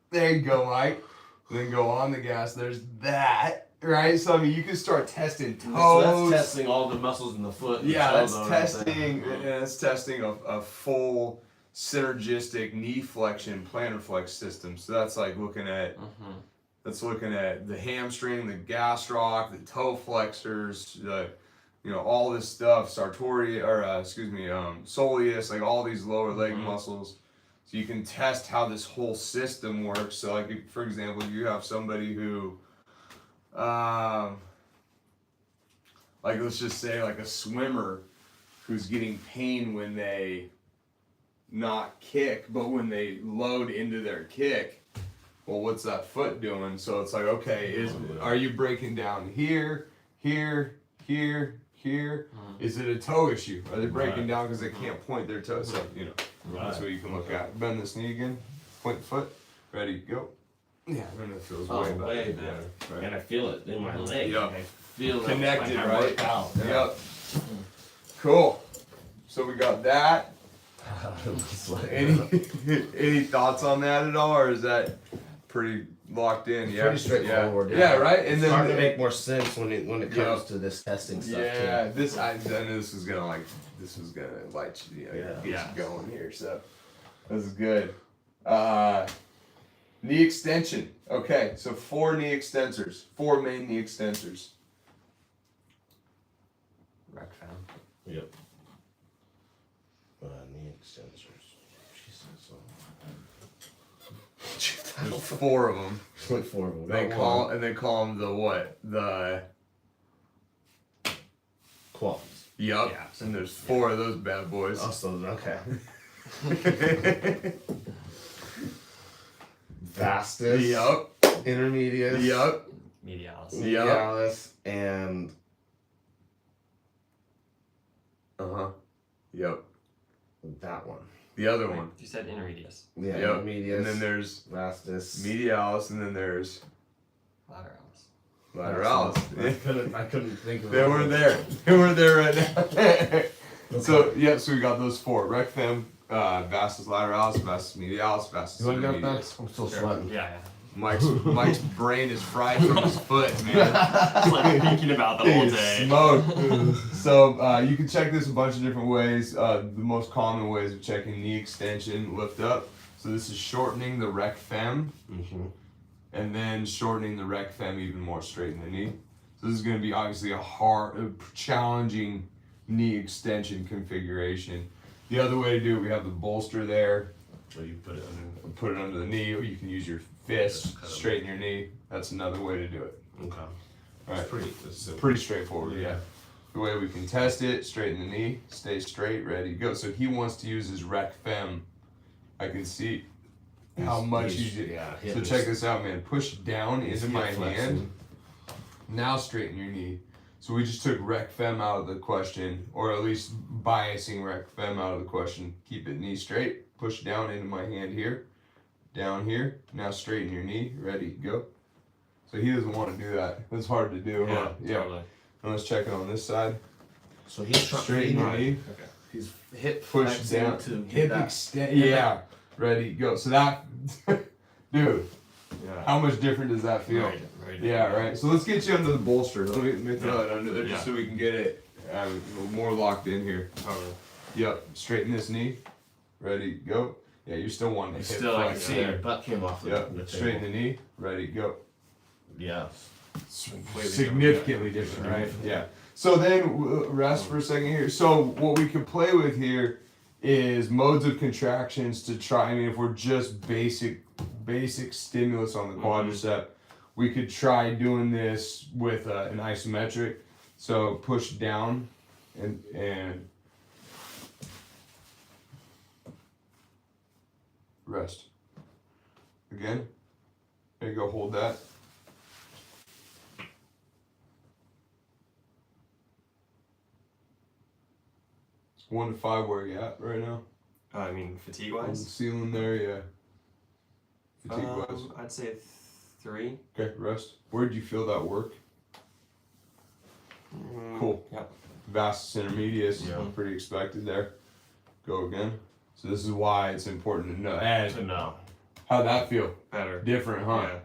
[SPEAKER 1] There you go, Mike. Then go on the gas. There's that. Right? So, I mean, you can start testing toes.
[SPEAKER 6] So that's testing all the muscles in the foot. And
[SPEAKER 1] Yeah,
[SPEAKER 6] the
[SPEAKER 1] that's
[SPEAKER 6] toe, though, right
[SPEAKER 1] testing.
[SPEAKER 6] there.
[SPEAKER 1] That's testing a full synergistic knee flexion plantar flex system. So that's like looking at the hamstring, the gastroc, the toe flexors, all this stuff, soleus, like all these lower leg muscles. So you can test how this whole system works. So, like, if, for example, you have somebody who, like, let's just say, like a swimmer who's getting pain when they not kick, but when they load into their kick, well, what's that foot doing? So it's like, okay, are you breaking down here? Is it a toe issue? Are they breaking down because they can't point their toes? So, that's what you can look at. Bend this knee again. Point the foot. Ready, go. Yeah, then it feels way better.
[SPEAKER 6] Way better.
[SPEAKER 1] Yeah, right.
[SPEAKER 6] And I feel it in my leg.
[SPEAKER 1] Yep.
[SPEAKER 6] I feel it.
[SPEAKER 1] Connected,
[SPEAKER 6] like I
[SPEAKER 1] right?
[SPEAKER 6] work out.
[SPEAKER 1] Yep. Cool. So we got that. Any thoughts on that at all, or is that pretty locked in? Yeah.
[SPEAKER 6] Pretty straightforward.
[SPEAKER 1] Yeah, right. And
[SPEAKER 6] It's
[SPEAKER 1] then
[SPEAKER 6] starting to make more sense when it comes
[SPEAKER 1] Yep.
[SPEAKER 6] to this testing stuff
[SPEAKER 1] yeah,
[SPEAKER 6] too.
[SPEAKER 1] I knew this was gonna light you, get you going here. So this is good. Knee extension. Okay, so 4 main knee extensors.
[SPEAKER 5] Rec fam.
[SPEAKER 6] Yep. Knee extensors. Jesus.
[SPEAKER 1] There's 4 of them.
[SPEAKER 6] Like 4 of them.
[SPEAKER 1] They call them the what? The
[SPEAKER 6] quads.
[SPEAKER 1] Yup.
[SPEAKER 5] Yeah.
[SPEAKER 1] And there's 4 of those bad boys.
[SPEAKER 6] Oh, so okay. Vastus.
[SPEAKER 1] Yup.
[SPEAKER 6] Intermedius.
[SPEAKER 1] Yup.
[SPEAKER 5] Medialis.
[SPEAKER 6] Medialis and
[SPEAKER 1] Yep.
[SPEAKER 6] that one.
[SPEAKER 1] The other
[SPEAKER 5] Wait,
[SPEAKER 1] one.
[SPEAKER 5] you said intermedius.
[SPEAKER 6] Yeah.
[SPEAKER 1] Yep.
[SPEAKER 6] Intermedius.
[SPEAKER 1] And then there's
[SPEAKER 6] vastus.
[SPEAKER 1] medialis, and then there's
[SPEAKER 5] Lateralis.
[SPEAKER 1] lateralis.
[SPEAKER 6] I couldn't think of it.
[SPEAKER 1] They weren't there. They weren't there right now. So we got those 4: rec fem, vastus lateralis, vastus medialis, vastus
[SPEAKER 6] You want to get up
[SPEAKER 1] intermedius.
[SPEAKER 6] that? I'm still sweating.
[SPEAKER 5] Yeah.
[SPEAKER 1] Mike's brain is fried from his foot, man.
[SPEAKER 5] It's like thinking about the whole
[SPEAKER 1] Dude,
[SPEAKER 5] day.
[SPEAKER 1] smoked. So you can check this a bunch of different ways. The most common ways of checking knee extension, lift up. So this is shortening the rec fem, and then shortening the rec fem even more, straighten the knee. So this is going to be obviously a challenging knee extension configuration. The other way to do it, we have the bolster there.
[SPEAKER 6] So you put it under.
[SPEAKER 1] Put it under the knee, or you can use your fist,
[SPEAKER 6] Just cut it.
[SPEAKER 1] straighten your knee. That's another way to do it.
[SPEAKER 6] Okay.
[SPEAKER 1] All right.
[SPEAKER 6] It's simple.
[SPEAKER 1] Pretty straightforward,
[SPEAKER 6] Yeah.
[SPEAKER 1] yeah. The way we can test it, straighten the knee, stay straight, ready to go. So he wants to use his rec fem. I can see how much he's
[SPEAKER 6] yeah.
[SPEAKER 1] So check this out, man. Push down into my hand.
[SPEAKER 6] flexing.
[SPEAKER 1] Now straighten your knee. So we just took rec fem out of the question, or at least biasing rec fem out of the question. Keep it knee straight. Push down into my hand here. Down here. Now straighten your knee. Ready, go. So he doesn't want to do that. That's hard to do, huh?
[SPEAKER 5] Yeah, totally.
[SPEAKER 1] And let's check it on this side.
[SPEAKER 6] So he's trying.
[SPEAKER 1] Straighten your knee.
[SPEAKER 5] Okay.
[SPEAKER 6] He's hip
[SPEAKER 1] Push
[SPEAKER 6] flexing
[SPEAKER 1] down.
[SPEAKER 6] to get
[SPEAKER 1] Hip
[SPEAKER 6] that.
[SPEAKER 1] extend. Yeah. Ready, go. So that, dude,
[SPEAKER 5] Yeah.
[SPEAKER 1] how much different does that feel?
[SPEAKER 5] Right.
[SPEAKER 1] Yeah, right. So let's get you under the bolster. Let me throw it under there just
[SPEAKER 5] Yeah.
[SPEAKER 1] so we can get it more locked in here.
[SPEAKER 5] Totally.
[SPEAKER 1] Yep. Straighten this kney. Ready, go. Yeah, you're still wanting to
[SPEAKER 6] It's
[SPEAKER 1] hip
[SPEAKER 6] still like
[SPEAKER 1] flex
[SPEAKER 6] see your
[SPEAKER 1] there.
[SPEAKER 6] butt came off the
[SPEAKER 1] Yep.
[SPEAKER 6] table.
[SPEAKER 1] Straighten the knee. Ready, go.
[SPEAKER 6] Yeah.
[SPEAKER 1] Significantly different, right? Yeah. So then rest for a second here. So what we could play with here is modes of contractions to try. I mean, if we're just basic stimulus on the quadricep, we could try doing this with an isometric. So push down and rest. Again. There you go. Hold that. It's 1 to 5 where you at right now?
[SPEAKER 5] I mean, fatigue
[SPEAKER 1] On the
[SPEAKER 5] wise,
[SPEAKER 1] ceiling there, yeah. Fatigue wise.
[SPEAKER 5] I'd say 3.
[SPEAKER 1] Okay, rest. Where did you feel that work? Cool.
[SPEAKER 5] Yep.
[SPEAKER 1] Vastus intermedius,
[SPEAKER 6] Yeah.
[SPEAKER 1] pretty expected there. Go again. So this is why it's important to know. And
[SPEAKER 6] No.
[SPEAKER 1] how'd that feel?
[SPEAKER 5] Better.
[SPEAKER 1] Different, huh?
[SPEAKER 5] Yeah.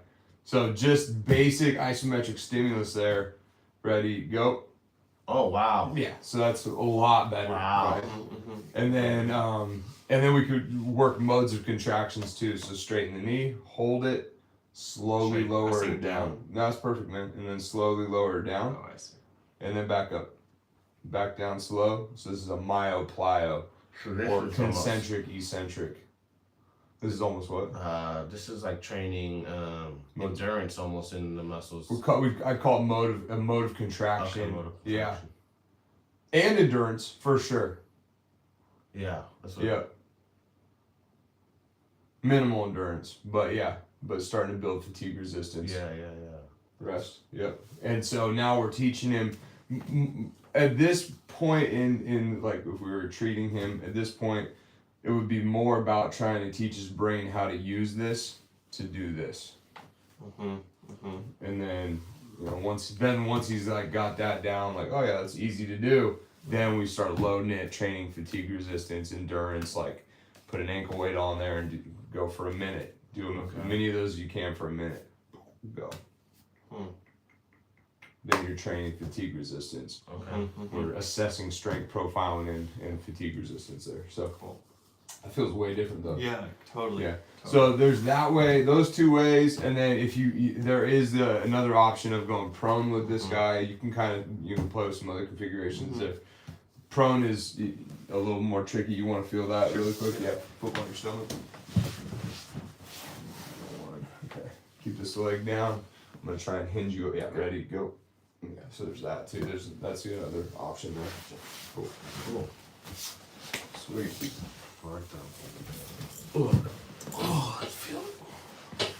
[SPEAKER 1] So just basic isometric stimulus there. Ready, go.
[SPEAKER 6] Oh wow.
[SPEAKER 1] Yeah. So that's a lot better.
[SPEAKER 6] Wow.
[SPEAKER 1] Right?
[SPEAKER 5] Mm-hmm.
[SPEAKER 1] And then we could work modes of contractions too. So straighten the knee, hold it, slowly
[SPEAKER 5] Straight-
[SPEAKER 1] lower
[SPEAKER 5] pressing
[SPEAKER 1] it down.
[SPEAKER 5] down.
[SPEAKER 1] That's perfect, man. And then slowly lower it down,
[SPEAKER 5] Oh, I see.
[SPEAKER 1] and then back up, back down slow. So this is a myoplyo
[SPEAKER 6] So this
[SPEAKER 1] or
[SPEAKER 6] is
[SPEAKER 1] concentric eccentric. This is almost what
[SPEAKER 6] this is like training endurance almost in the muscles.
[SPEAKER 1] I call it a mode of contraction.
[SPEAKER 6] Okay, mode of
[SPEAKER 1] Yeah,
[SPEAKER 6] contraction.
[SPEAKER 1] and endurance for sure.
[SPEAKER 6] Yeah. That's what
[SPEAKER 1] Yeah. Minimal endurance, but starting to build fatigue resistance.
[SPEAKER 6] Yeah.
[SPEAKER 1] Rest. Yep. And so now we're teaching him at this point in like if we were treating him at this point, it would be more about trying to teach his brain how to use this to do this. And then once he's like got that down, like, oh yeah, that's easy to do, then we start loading it, training fatigue resistance, endurance, like put an ankle weight on there and go for a minute. Do as many of those as you can for a minute. Go. Then you're training fatigue resistance.
[SPEAKER 6] Okay.
[SPEAKER 1] We're assessing strength profiling and fatigue resistance there. So
[SPEAKER 5] Cool.
[SPEAKER 1] that feels way different though.
[SPEAKER 5] Yeah, totally.
[SPEAKER 1] Yeah.
[SPEAKER 5] Totally.
[SPEAKER 1] So there's that way, those two ways, and then if there is another option of going prone with this guy. You can play with some other configurations. If prone is a little more tricky, you want to feel that really quick. Yeah. Foot on your stomach. Okay. Keep this leg down. I'm gonna try and hinge you. Yeah. Ready? Go. Yeah. So there's that too. That's the other option there. Cool. Sweet.
[SPEAKER 6] I like that.
[SPEAKER 1] Oh, I feel it.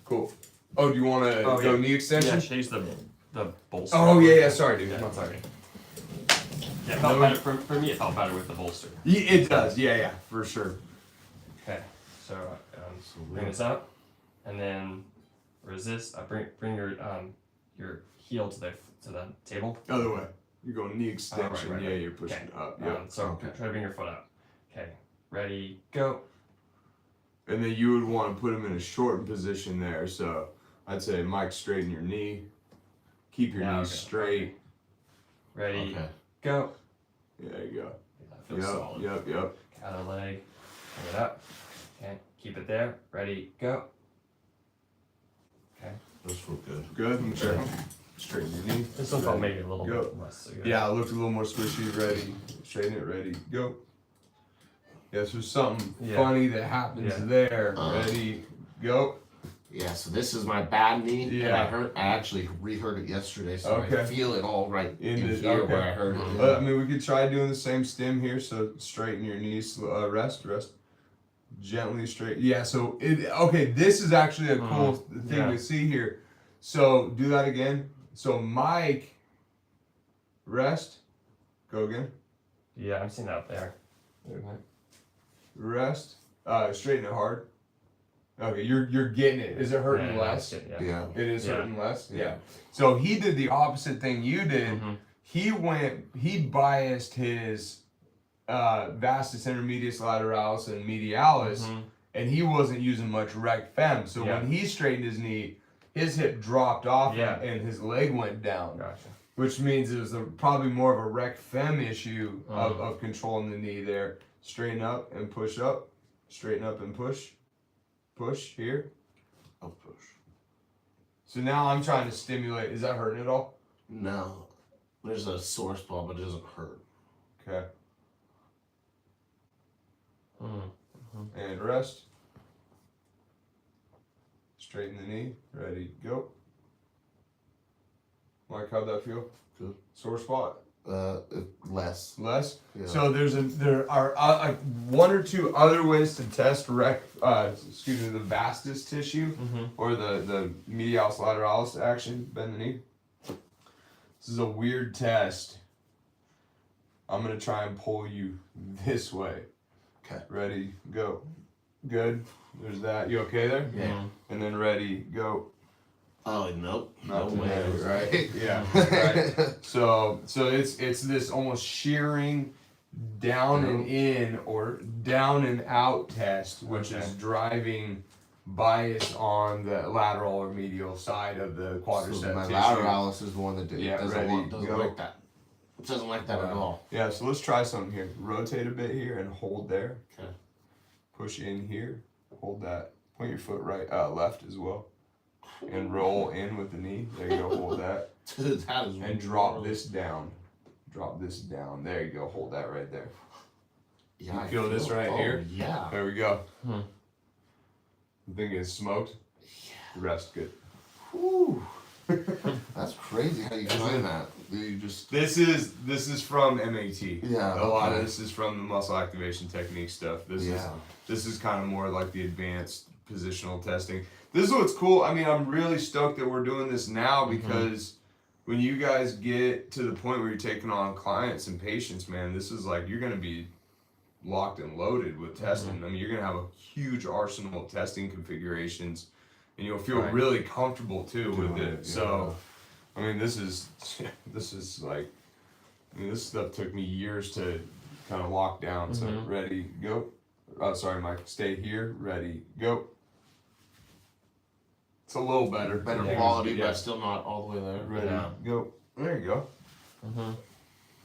[SPEAKER 1] Cool. Oh, do you want to
[SPEAKER 5] Oh,
[SPEAKER 1] go
[SPEAKER 5] yeah.
[SPEAKER 1] knee
[SPEAKER 5] Yeah,
[SPEAKER 1] extension?
[SPEAKER 5] should I use the bolster?
[SPEAKER 1] Oh, yeah, sorry, dude.
[SPEAKER 5] Yeah,
[SPEAKER 1] I'm sorry.
[SPEAKER 5] Yeah, it felt better for me. It felt better with the bolster.
[SPEAKER 1] It does. Yeah, for sure.
[SPEAKER 5] Okay, so bring this up, and then resist. Bring your heel to the table.
[SPEAKER 1] Other way. You're going knee extension.
[SPEAKER 5] right.
[SPEAKER 1] Yeah, you're pushing
[SPEAKER 5] Okay.
[SPEAKER 1] up. Yeah.
[SPEAKER 5] So try to bring your foot up. Okay, ready, go.
[SPEAKER 1] And then you would want to put him in a shortened position there. So I'd say, Mike, straighten your knee. Keep your
[SPEAKER 5] Yeah,
[SPEAKER 1] knees
[SPEAKER 5] okay.
[SPEAKER 1] straight.
[SPEAKER 5] Ready,
[SPEAKER 6] Okay.
[SPEAKER 5] go.
[SPEAKER 1] There you go.
[SPEAKER 5] That feels solid.
[SPEAKER 1] Yep.
[SPEAKER 5] Okay, other leg. Bring it up. Okay, keep it there. Ready, go. Okay.
[SPEAKER 6] Those feel good.
[SPEAKER 1] Good. Let me check 'em. Straighten your knee.
[SPEAKER 5] This one felt
[SPEAKER 1] Ready,
[SPEAKER 5] maybe a little
[SPEAKER 1] go.
[SPEAKER 5] bit less. So
[SPEAKER 1] Yeah, it looked a little more squishy. Ready. Straighten it. Ready. Go. Yeah, so there's something funny that happens there. Ready. Go.
[SPEAKER 6] Yeah, so this is my bad knee.
[SPEAKER 1] Yeah.
[SPEAKER 6] And I actually reheard it yesterday, so
[SPEAKER 1] Okay.
[SPEAKER 6] I feel it all right in
[SPEAKER 1] the-
[SPEAKER 6] here
[SPEAKER 1] okay.
[SPEAKER 6] where I heard it.
[SPEAKER 1] But I mean, we could try doing the same stim here. So straighten your knees. Rest. Gently straight. Yeah. So okay. This is actually a cool thing to see here. So do that again. So Mike, rest. Go again.
[SPEAKER 5] Yeah, I'm seeing that up there.
[SPEAKER 1] Rest. Straighten it hard. Okay, you're getting it. Is it hurting
[SPEAKER 5] Yeah,
[SPEAKER 1] less?
[SPEAKER 5] that's good,
[SPEAKER 6] Yeah.
[SPEAKER 1] It is
[SPEAKER 5] Yeah.
[SPEAKER 1] hurting less.
[SPEAKER 5] Yeah.
[SPEAKER 1] So he did the opposite thing you did.
[SPEAKER 5] Mhm.
[SPEAKER 1] He biased his vastus intermedius lateralis and medialis,
[SPEAKER 5] Mhm.
[SPEAKER 1] and he wasn't using much rec fem. So
[SPEAKER 5] Yeah.
[SPEAKER 1] when he straightened his knee, his hip dropped off
[SPEAKER 5] Yeah.
[SPEAKER 1] and his leg went down.
[SPEAKER 5] Gotcha.
[SPEAKER 1] Which means it was probably more of a rec fem issue
[SPEAKER 5] Mm.
[SPEAKER 1] of controlling the knee there. Straighten up and push up. Straighten up and push. Push here.
[SPEAKER 6] I'll push.
[SPEAKER 1] So now I'm trying to stimulate. Is that hurting at all?
[SPEAKER 6] No. There's a sore spot, but it doesn't hurt.
[SPEAKER 1] Okay.
[SPEAKER 5] Mm.
[SPEAKER 1] And rest. Straighten the knee. Ready, go. Mike, how'd that feel?
[SPEAKER 6] Good.
[SPEAKER 1] Sore spot?
[SPEAKER 6] Less.
[SPEAKER 1] Less?
[SPEAKER 6] Yeah.
[SPEAKER 1] So there are one or two other ways to test the vastus tissue
[SPEAKER 5] Mhm.
[SPEAKER 1] or the medialis lateralis action. Bend the knee. This is a weird test. I'm gonna try and pull you this way.
[SPEAKER 6] Okay.
[SPEAKER 1] Ready, go. Good. There's that. You okay there?
[SPEAKER 6] Yeah.
[SPEAKER 1] And then ready, go.
[SPEAKER 6] Oh, nope.
[SPEAKER 1] Not
[SPEAKER 6] No way.
[SPEAKER 1] today, right? Yeah. Right. So it's this almost shearing down and in or down and out test, which is driving bias on the lateral or medial side of the quadricep
[SPEAKER 6] So my
[SPEAKER 1] tissue.
[SPEAKER 6] lateralis is the one that
[SPEAKER 1] Yeah,
[SPEAKER 6] doesn't,
[SPEAKER 1] ready,
[SPEAKER 6] doesn't
[SPEAKER 1] go.
[SPEAKER 6] like that. It doesn't like that at all.
[SPEAKER 1] Yeah, so let's try something here. Rotate a bit here and hold there.
[SPEAKER 6] Okay.
[SPEAKER 1] Push in here. Hold that. Point your foot left as well. And roll in with the knee. There you go. Hold that.
[SPEAKER 6] Dude, that is
[SPEAKER 1] And drop this down. Drop this down. There you go. Hold that right there.
[SPEAKER 6] Yeah,
[SPEAKER 1] You
[SPEAKER 6] I
[SPEAKER 1] feel this right here?
[SPEAKER 6] Yeah.
[SPEAKER 1] There we go.
[SPEAKER 5] Hmm.
[SPEAKER 1] You think it's smoked? The rest good.
[SPEAKER 6] Whew. That's crazy how you find that. You just
[SPEAKER 1] This is from MAT.
[SPEAKER 6] Yeah,
[SPEAKER 1] A lot of
[SPEAKER 6] okay.
[SPEAKER 1] this is from the muscle activation technique stuff. This is kind of more like the advanced positional testing. This is what's cool. I mean, I'm really stoked that we're doing this now because when you guys get to the point where you're taking on clients and patients, man, this is like you're gonna be locked and loaded with testing. I mean, you're gonna have a huge arsenal of testing configurations, and you'll feel really comfortable too with it. So, I mean, this is like, I mean, this stuff took me years to kind of lock down. So ready, go. Oh, sorry, Mike. Stay here. Ready, go. It's a little better.
[SPEAKER 6] better
[SPEAKER 1] Yeah.
[SPEAKER 6] quality,
[SPEAKER 1] Yeah.
[SPEAKER 6] but still not all the way there.
[SPEAKER 1] Ready,
[SPEAKER 5] Yeah.
[SPEAKER 1] go. There you go.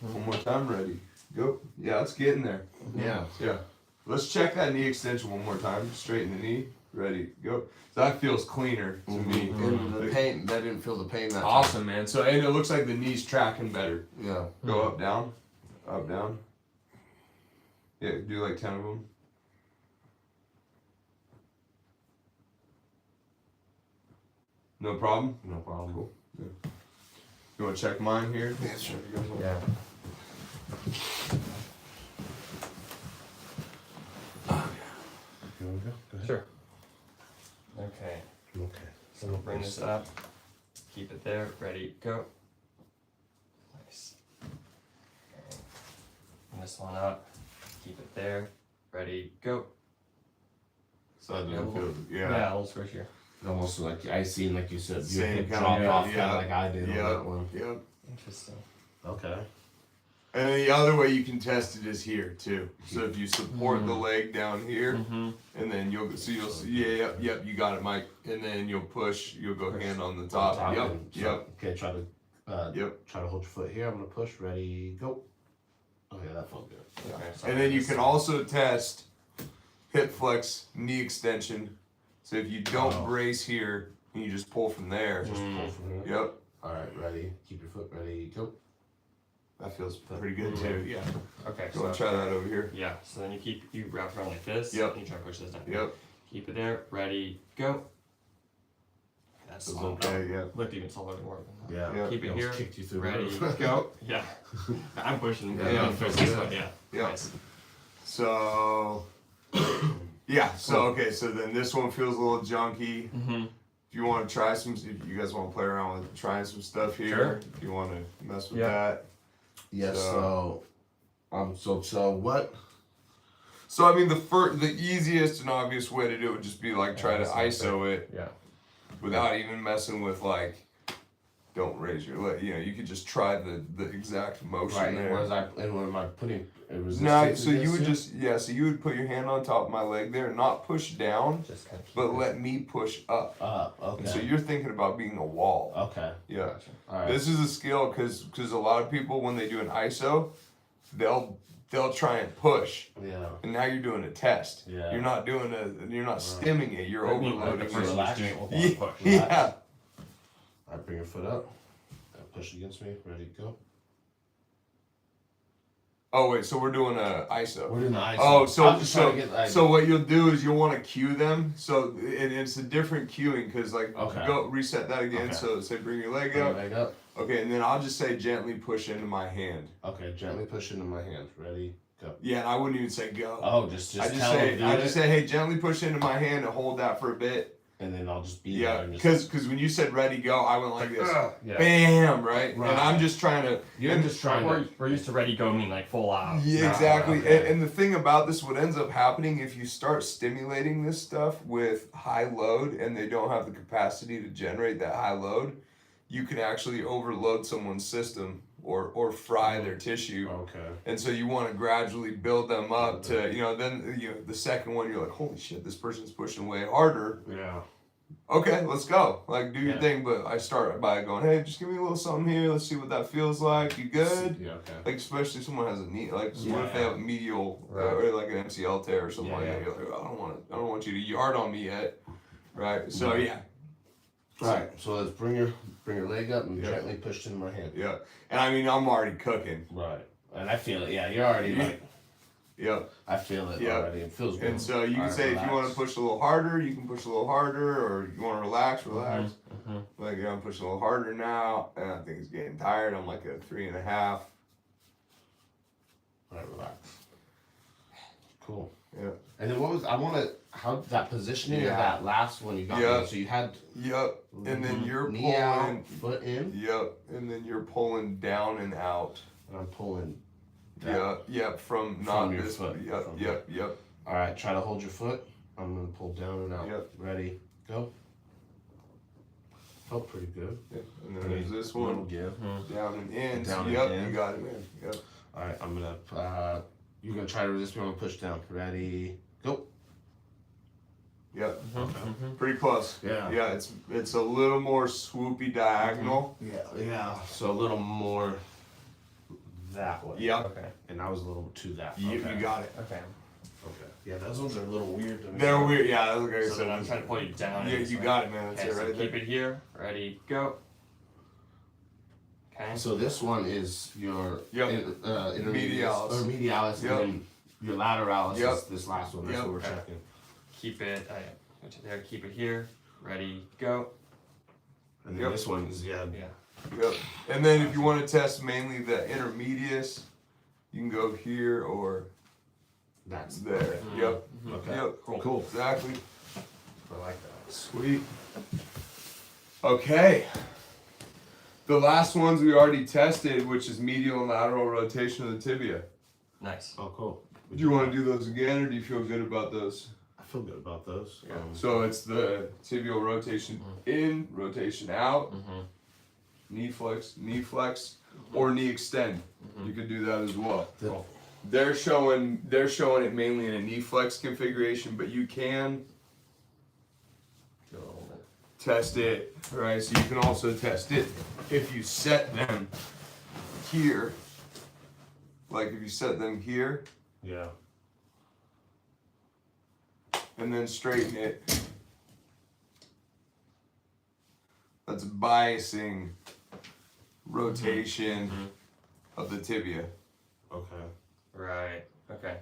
[SPEAKER 1] One more time. Ready, go. Yeah, it's getting there.
[SPEAKER 6] Yeah.
[SPEAKER 1] Yeah. Let's check that knee extension one more time. Straighten the knee. Ready, go. So that feels cleaner to me.
[SPEAKER 6] And the pain, I didn't feel the pain that
[SPEAKER 1] Awesome, man. So and it looks like the knee's tracking better.
[SPEAKER 6] time. Yeah.
[SPEAKER 1] Go up, down, up, down. Yeah, do like 10 of them. No problem.
[SPEAKER 6] No problem.
[SPEAKER 1] Cool. Yeah. You want to check mine here?
[SPEAKER 6] Yeah, sure.
[SPEAKER 5] Yeah.
[SPEAKER 6] You wanna go? Go ahead.
[SPEAKER 5] Sure. Okay.
[SPEAKER 6] Okay.
[SPEAKER 5] So we'll bring this up. Keep it there. Ready, go. Nice. Okay. Bring this one up. Keep it there. Ready, go.
[SPEAKER 1] So I didn't feel. Yeah.
[SPEAKER 5] Yeah, a little squishier.
[SPEAKER 6] Almost like I seen, like you said, your
[SPEAKER 1] Same
[SPEAKER 6] hip
[SPEAKER 1] kinda,
[SPEAKER 6] drop off,
[SPEAKER 1] yeah,
[SPEAKER 6] kind of like I did
[SPEAKER 1] Yeah.
[SPEAKER 6] on that one.
[SPEAKER 1] Yep.
[SPEAKER 5] Interesting.
[SPEAKER 6] Okay.
[SPEAKER 1] And then the other way you can test it is here too. So if you support the leg down here,
[SPEAKER 5] Mm-hmm.
[SPEAKER 1] and then you'll see, yep, you got it, Mike. And then you'll push, you'll go
[SPEAKER 5] Push
[SPEAKER 1] hand on the
[SPEAKER 6] On
[SPEAKER 1] top.
[SPEAKER 6] top
[SPEAKER 1] Yep,
[SPEAKER 6] and- so-
[SPEAKER 1] yep,
[SPEAKER 6] Okay, try to
[SPEAKER 1] yep.
[SPEAKER 6] try to hold your foot here. I'm gonna push. Ready, go. Okay, that felt good.
[SPEAKER 5] Okay, sorry,
[SPEAKER 1] And then you
[SPEAKER 5] this-
[SPEAKER 1] can also test hip flex, knee extension. So if you don't
[SPEAKER 6] Oh.
[SPEAKER 1] brace here, and you just pull from there.
[SPEAKER 6] Just pull from here.
[SPEAKER 1] Yep,
[SPEAKER 6] All right, ready. Keep your foot ready. Go.
[SPEAKER 1] that feels pretty good too. Yeah.
[SPEAKER 5] Okay.
[SPEAKER 1] So I'll try that over here.
[SPEAKER 5] Yeah. So then you wrap around like this.
[SPEAKER 1] Yep.
[SPEAKER 5] And you try to push this down.
[SPEAKER 1] Yep.
[SPEAKER 5] Keep it there. Ready. Go. That's
[SPEAKER 1] That's
[SPEAKER 5] solid.
[SPEAKER 1] okay. Yeah.
[SPEAKER 5] Looked even solider more than that.
[SPEAKER 6] Yeah.
[SPEAKER 1] Yeah.
[SPEAKER 5] Keep it
[SPEAKER 6] Almost
[SPEAKER 5] here.
[SPEAKER 6] kicked you through the
[SPEAKER 5] Ready.
[SPEAKER 6] roof.
[SPEAKER 5] Go. Yeah. I'm pushing.
[SPEAKER 6] Yeah,
[SPEAKER 5] I'm pushing this one. Yeah.
[SPEAKER 1] Yeah.
[SPEAKER 5] Nice.
[SPEAKER 1] So. Yeah. So okay. So then this one feels a little junky.
[SPEAKER 5] Mm-hmm.
[SPEAKER 1] If you want to try some, if you guys want to play around with trying some stuff here,
[SPEAKER 5] Sure.
[SPEAKER 1] if you want to mess with
[SPEAKER 5] Yeah.
[SPEAKER 1] that.
[SPEAKER 6] Yes.
[SPEAKER 1] So-
[SPEAKER 6] So what?
[SPEAKER 1] So I mean, the easiest and obvious way to do it would just be like try to ISO it
[SPEAKER 5] Yeah.
[SPEAKER 1] without even messing with like, don't raise your leg. You know, you could just try the exact motion
[SPEAKER 6] Right.
[SPEAKER 1] there.
[SPEAKER 6] And what am I putting?
[SPEAKER 1] No, so you would so you would put your hand on top of my leg there, not push down,
[SPEAKER 5] Just kind of keep
[SPEAKER 1] but
[SPEAKER 5] it.
[SPEAKER 1] let me push up.
[SPEAKER 6] Okay.
[SPEAKER 1] And so you're thinking about being a wall.
[SPEAKER 6] Okay.
[SPEAKER 1] Yeah.
[SPEAKER 5] Gotcha.
[SPEAKER 6] All right.
[SPEAKER 1] This is a skill because a lot of people when they do an ISO, they'll try and push,
[SPEAKER 6] Yeah.
[SPEAKER 1] and now you're doing a test.
[SPEAKER 6] Yeah.
[SPEAKER 1] You're not stimming it. You're
[SPEAKER 5] I mean, like,
[SPEAKER 1] overloading
[SPEAKER 5] the person
[SPEAKER 1] it.
[SPEAKER 5] who's doing it with
[SPEAKER 1] Yeah.
[SPEAKER 5] one push.
[SPEAKER 1] Yeah.
[SPEAKER 6] I bring your foot up. Push against me. Ready, go.
[SPEAKER 1] Oh wait, so we're doing a ISO.
[SPEAKER 6] We're doing the ice.
[SPEAKER 1] Oh,
[SPEAKER 6] I'm just trying to get, like,
[SPEAKER 1] so what you'll do is you'll want to cue them. So it's a different cueing because like
[SPEAKER 6] Okay.
[SPEAKER 1] go reset that again.
[SPEAKER 6] Okay.
[SPEAKER 1] So say bring your leg
[SPEAKER 6] bring your
[SPEAKER 1] up.
[SPEAKER 6] leg up.
[SPEAKER 1] Okay, and then I'll just say gently push into my hand.
[SPEAKER 6] Okay, gently push into my hand. Ready, go.
[SPEAKER 1] Yeah, and I wouldn't even say go.
[SPEAKER 6] Oh, just
[SPEAKER 1] I just
[SPEAKER 6] tell
[SPEAKER 1] say
[SPEAKER 6] him to
[SPEAKER 1] I
[SPEAKER 6] do
[SPEAKER 1] just
[SPEAKER 6] it,
[SPEAKER 1] say hey, gently push into my hand and hold that for a bit.
[SPEAKER 6] and then I'll just be
[SPEAKER 1] Yeah,
[SPEAKER 6] there and just.
[SPEAKER 1] because when you said ready go, I went like this.
[SPEAKER 5] Yeah.
[SPEAKER 1] Bam, right?
[SPEAKER 6] Right.
[SPEAKER 1] And I'm just trying to.
[SPEAKER 6] You're
[SPEAKER 1] and-
[SPEAKER 6] just trying
[SPEAKER 5] We're,
[SPEAKER 6] to.
[SPEAKER 5] we're used to ready go mean like full out.
[SPEAKER 1] Yeah, exactly.
[SPEAKER 6] okay.
[SPEAKER 1] And the thing about this, what ends up happening if you start stimulating this stuff with high load and they don't have the capacity to generate that high load, you can actually overload someone's system or fry their tissue.
[SPEAKER 6] Okay.
[SPEAKER 1] And so you want to gradually build them up to, then the second one you're like, holy shit, this person's pushing way harder.
[SPEAKER 6] Yeah.
[SPEAKER 1] Okay, let's go. Like, do your
[SPEAKER 5] Yeah.
[SPEAKER 1] thing. But I start by going, hey, just give me a little something here. Let's see what that feels like. You good?
[SPEAKER 6] Yeah. Okay.
[SPEAKER 1] Like, especially if someone has a knee, like, what if they have a medial
[SPEAKER 5] Right.
[SPEAKER 1] or like an MCL tear or something
[SPEAKER 6] Yeah,
[SPEAKER 1] like
[SPEAKER 6] yeah.
[SPEAKER 1] that? You're like, I don't want you to yard on me yet, right? So yeah,
[SPEAKER 6] Right. So let's bring your leg up and
[SPEAKER 1] Yeah.
[SPEAKER 6] gently push into my hand.
[SPEAKER 1] yeah. And I mean, I'm already cooking.
[SPEAKER 6] Right. And I feel it. Yeah. You're already like.
[SPEAKER 1] Yep.
[SPEAKER 6] I feel it
[SPEAKER 1] Yeah.
[SPEAKER 6] already. It feels good.
[SPEAKER 1] And so you can
[SPEAKER 6] Alright,
[SPEAKER 1] say if you want
[SPEAKER 6] relax.
[SPEAKER 1] to push a little harder, you can push a little harder, or you want to relax.
[SPEAKER 5] Mhm.
[SPEAKER 1] Like, I'm pushing a little harder now, and I think he's getting tired. I'm like a 3.5.
[SPEAKER 6] Right. Relax. Cool.
[SPEAKER 1] Yeah.
[SPEAKER 6] And then what was how that positioning
[SPEAKER 1] Yeah.
[SPEAKER 6] of that last one you got?
[SPEAKER 1] Yeah.
[SPEAKER 6] So you had
[SPEAKER 1] Yep. And then you're
[SPEAKER 6] knee out,
[SPEAKER 1] pulling.
[SPEAKER 6] foot in,
[SPEAKER 1] Yep. And then you're pulling down and out.
[SPEAKER 6] and I'm pulling. down.
[SPEAKER 1] Yeah, yep, from not
[SPEAKER 6] From your
[SPEAKER 1] this,
[SPEAKER 6] foot,
[SPEAKER 1] yep,
[SPEAKER 6] from
[SPEAKER 1] yep, yep.
[SPEAKER 6] All right, try to hold your foot. I'm gonna pull down and out.
[SPEAKER 1] Yep.
[SPEAKER 6] Ready, go. Felt pretty good.
[SPEAKER 1] Yep. And then there's this one,
[SPEAKER 6] give.
[SPEAKER 1] down and in.
[SPEAKER 6] Down and
[SPEAKER 1] Yep,
[SPEAKER 6] in.
[SPEAKER 1] you got it, man. Yep.
[SPEAKER 6] All right, I'm gonna. You're gonna try to resist me. I'm gonna push down. Ready, go.
[SPEAKER 1] Yep.
[SPEAKER 5] Mm-hmm.
[SPEAKER 1] Pretty close.
[SPEAKER 6] Yeah.
[SPEAKER 1] Yeah, it's a little more swoopy diagonal.
[SPEAKER 6] Yeah. So a little more that way.
[SPEAKER 1] Yep.
[SPEAKER 5] Okay.
[SPEAKER 6] And I was a little to that.
[SPEAKER 1] You
[SPEAKER 6] Okay.
[SPEAKER 1] got it.
[SPEAKER 5] Okay.
[SPEAKER 6] Okay. Yeah, those ones are a little weird to me.
[SPEAKER 1] They're weird. Yeah, okay.
[SPEAKER 5] So then I'm trying to pull you down.
[SPEAKER 1] Yeah,
[SPEAKER 5] this
[SPEAKER 1] you
[SPEAKER 5] way.
[SPEAKER 1] got it, man. That's
[SPEAKER 5] Okay,
[SPEAKER 1] it
[SPEAKER 5] so
[SPEAKER 1] right
[SPEAKER 5] keep
[SPEAKER 1] there.
[SPEAKER 5] it here. Ready, go. Okay.
[SPEAKER 6] So this one is your
[SPEAKER 1] Yep.
[SPEAKER 6] intermedialis
[SPEAKER 1] Medialis.
[SPEAKER 6] or medialis,
[SPEAKER 1] Yep.
[SPEAKER 6] and then your lateralis
[SPEAKER 1] Yep.
[SPEAKER 6] is this last one. That's
[SPEAKER 1] Yep.
[SPEAKER 6] what we're
[SPEAKER 5] Okay.
[SPEAKER 6] checking.
[SPEAKER 5] Keep it. Go to there. Keep it here. Ready, go.
[SPEAKER 6] And then
[SPEAKER 1] Yep.
[SPEAKER 6] this one is
[SPEAKER 5] Yeah.
[SPEAKER 1] Yep. And then if you want to test mainly the intermedius, you can go here or
[SPEAKER 6] that's
[SPEAKER 1] there. Yep.
[SPEAKER 6] Okay.
[SPEAKER 1] Yep.
[SPEAKER 6] Cool.
[SPEAKER 1] Exactly.
[SPEAKER 6] I like that.
[SPEAKER 1] Sweet. Okay. The last ones we already tested, which is medial and lateral rotation of the tibia.
[SPEAKER 5] Nice.
[SPEAKER 6] Oh, cool.
[SPEAKER 1] Do you want to do those again, or do you feel good about those?
[SPEAKER 6] I feel good about those.
[SPEAKER 1] So it's the tibial rotation in, rotation out,
[SPEAKER 5] Mm-hmm.
[SPEAKER 1] knee flex, or knee extend. You could do that as well.
[SPEAKER 6] The-
[SPEAKER 1] They're showing it mainly in a knee flex configuration, but you can
[SPEAKER 5] Do a little bit.
[SPEAKER 1] test it, right? So you can also test it if you set them here. Like if you set them here,
[SPEAKER 6] Yeah.
[SPEAKER 1] and then straighten it. That's biasing rotation of the tibia.
[SPEAKER 6] Okay.
[SPEAKER 5] Right. Okay.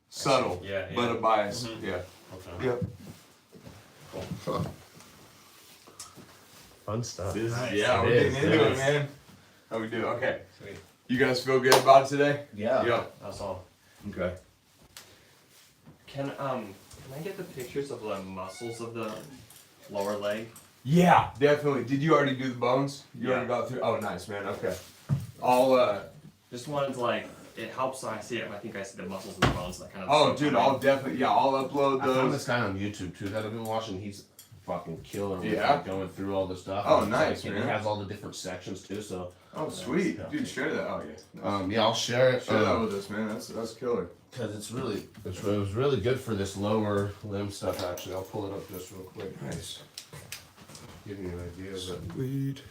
[SPEAKER 1] Subtle,
[SPEAKER 5] Yeah,
[SPEAKER 1] but
[SPEAKER 5] yeah.
[SPEAKER 1] a bias. Yeah.
[SPEAKER 6] Okay.
[SPEAKER 1] Yep.
[SPEAKER 6] Fun stuff.
[SPEAKER 5] Nice.
[SPEAKER 1] Yeah,
[SPEAKER 6] It
[SPEAKER 1] we're
[SPEAKER 6] is,
[SPEAKER 1] getting into
[SPEAKER 6] it
[SPEAKER 1] it,
[SPEAKER 6] is.
[SPEAKER 1] man. How we do? Okay.
[SPEAKER 5] Sweet.
[SPEAKER 1] You guys feel good about it today?
[SPEAKER 5] Yeah.
[SPEAKER 1] Yep.
[SPEAKER 5] That's all.
[SPEAKER 1] Okay.
[SPEAKER 5] Can I get the pictures of the muscles of the lower leg?
[SPEAKER 1] Yeah, definitely. Did you already do the bones? You
[SPEAKER 5] Yeah.
[SPEAKER 1] already got through. Oh, nice, man. Okay. I'll
[SPEAKER 5] Just wanted to like it helps when I see it. I think I see the muscles and the bones that kind of.
[SPEAKER 1] Oh, dude, I'll definitely. Yeah, I'll upload
[SPEAKER 6] I found
[SPEAKER 1] those.
[SPEAKER 6] this guy on YouTube too that I've been watching. He's fucking killer with
[SPEAKER 1] Yeah?
[SPEAKER 6] like, going through all the stuff.
[SPEAKER 1] Oh,
[SPEAKER 6] And it's
[SPEAKER 1] nice,
[SPEAKER 6] and
[SPEAKER 1] man.
[SPEAKER 6] he has all the different sections too. So
[SPEAKER 1] Oh, sweet, dude. Share that. Oh, yeah.
[SPEAKER 6] yeah, I'll share it.
[SPEAKER 1] Share that with us, man. That's killer.
[SPEAKER 6] Because it was really good for this lower limb stuff. Actually, I'll pull it up just real quick.
[SPEAKER 1] Nice.
[SPEAKER 6] Give you an idea of it.
[SPEAKER 1] Sweet.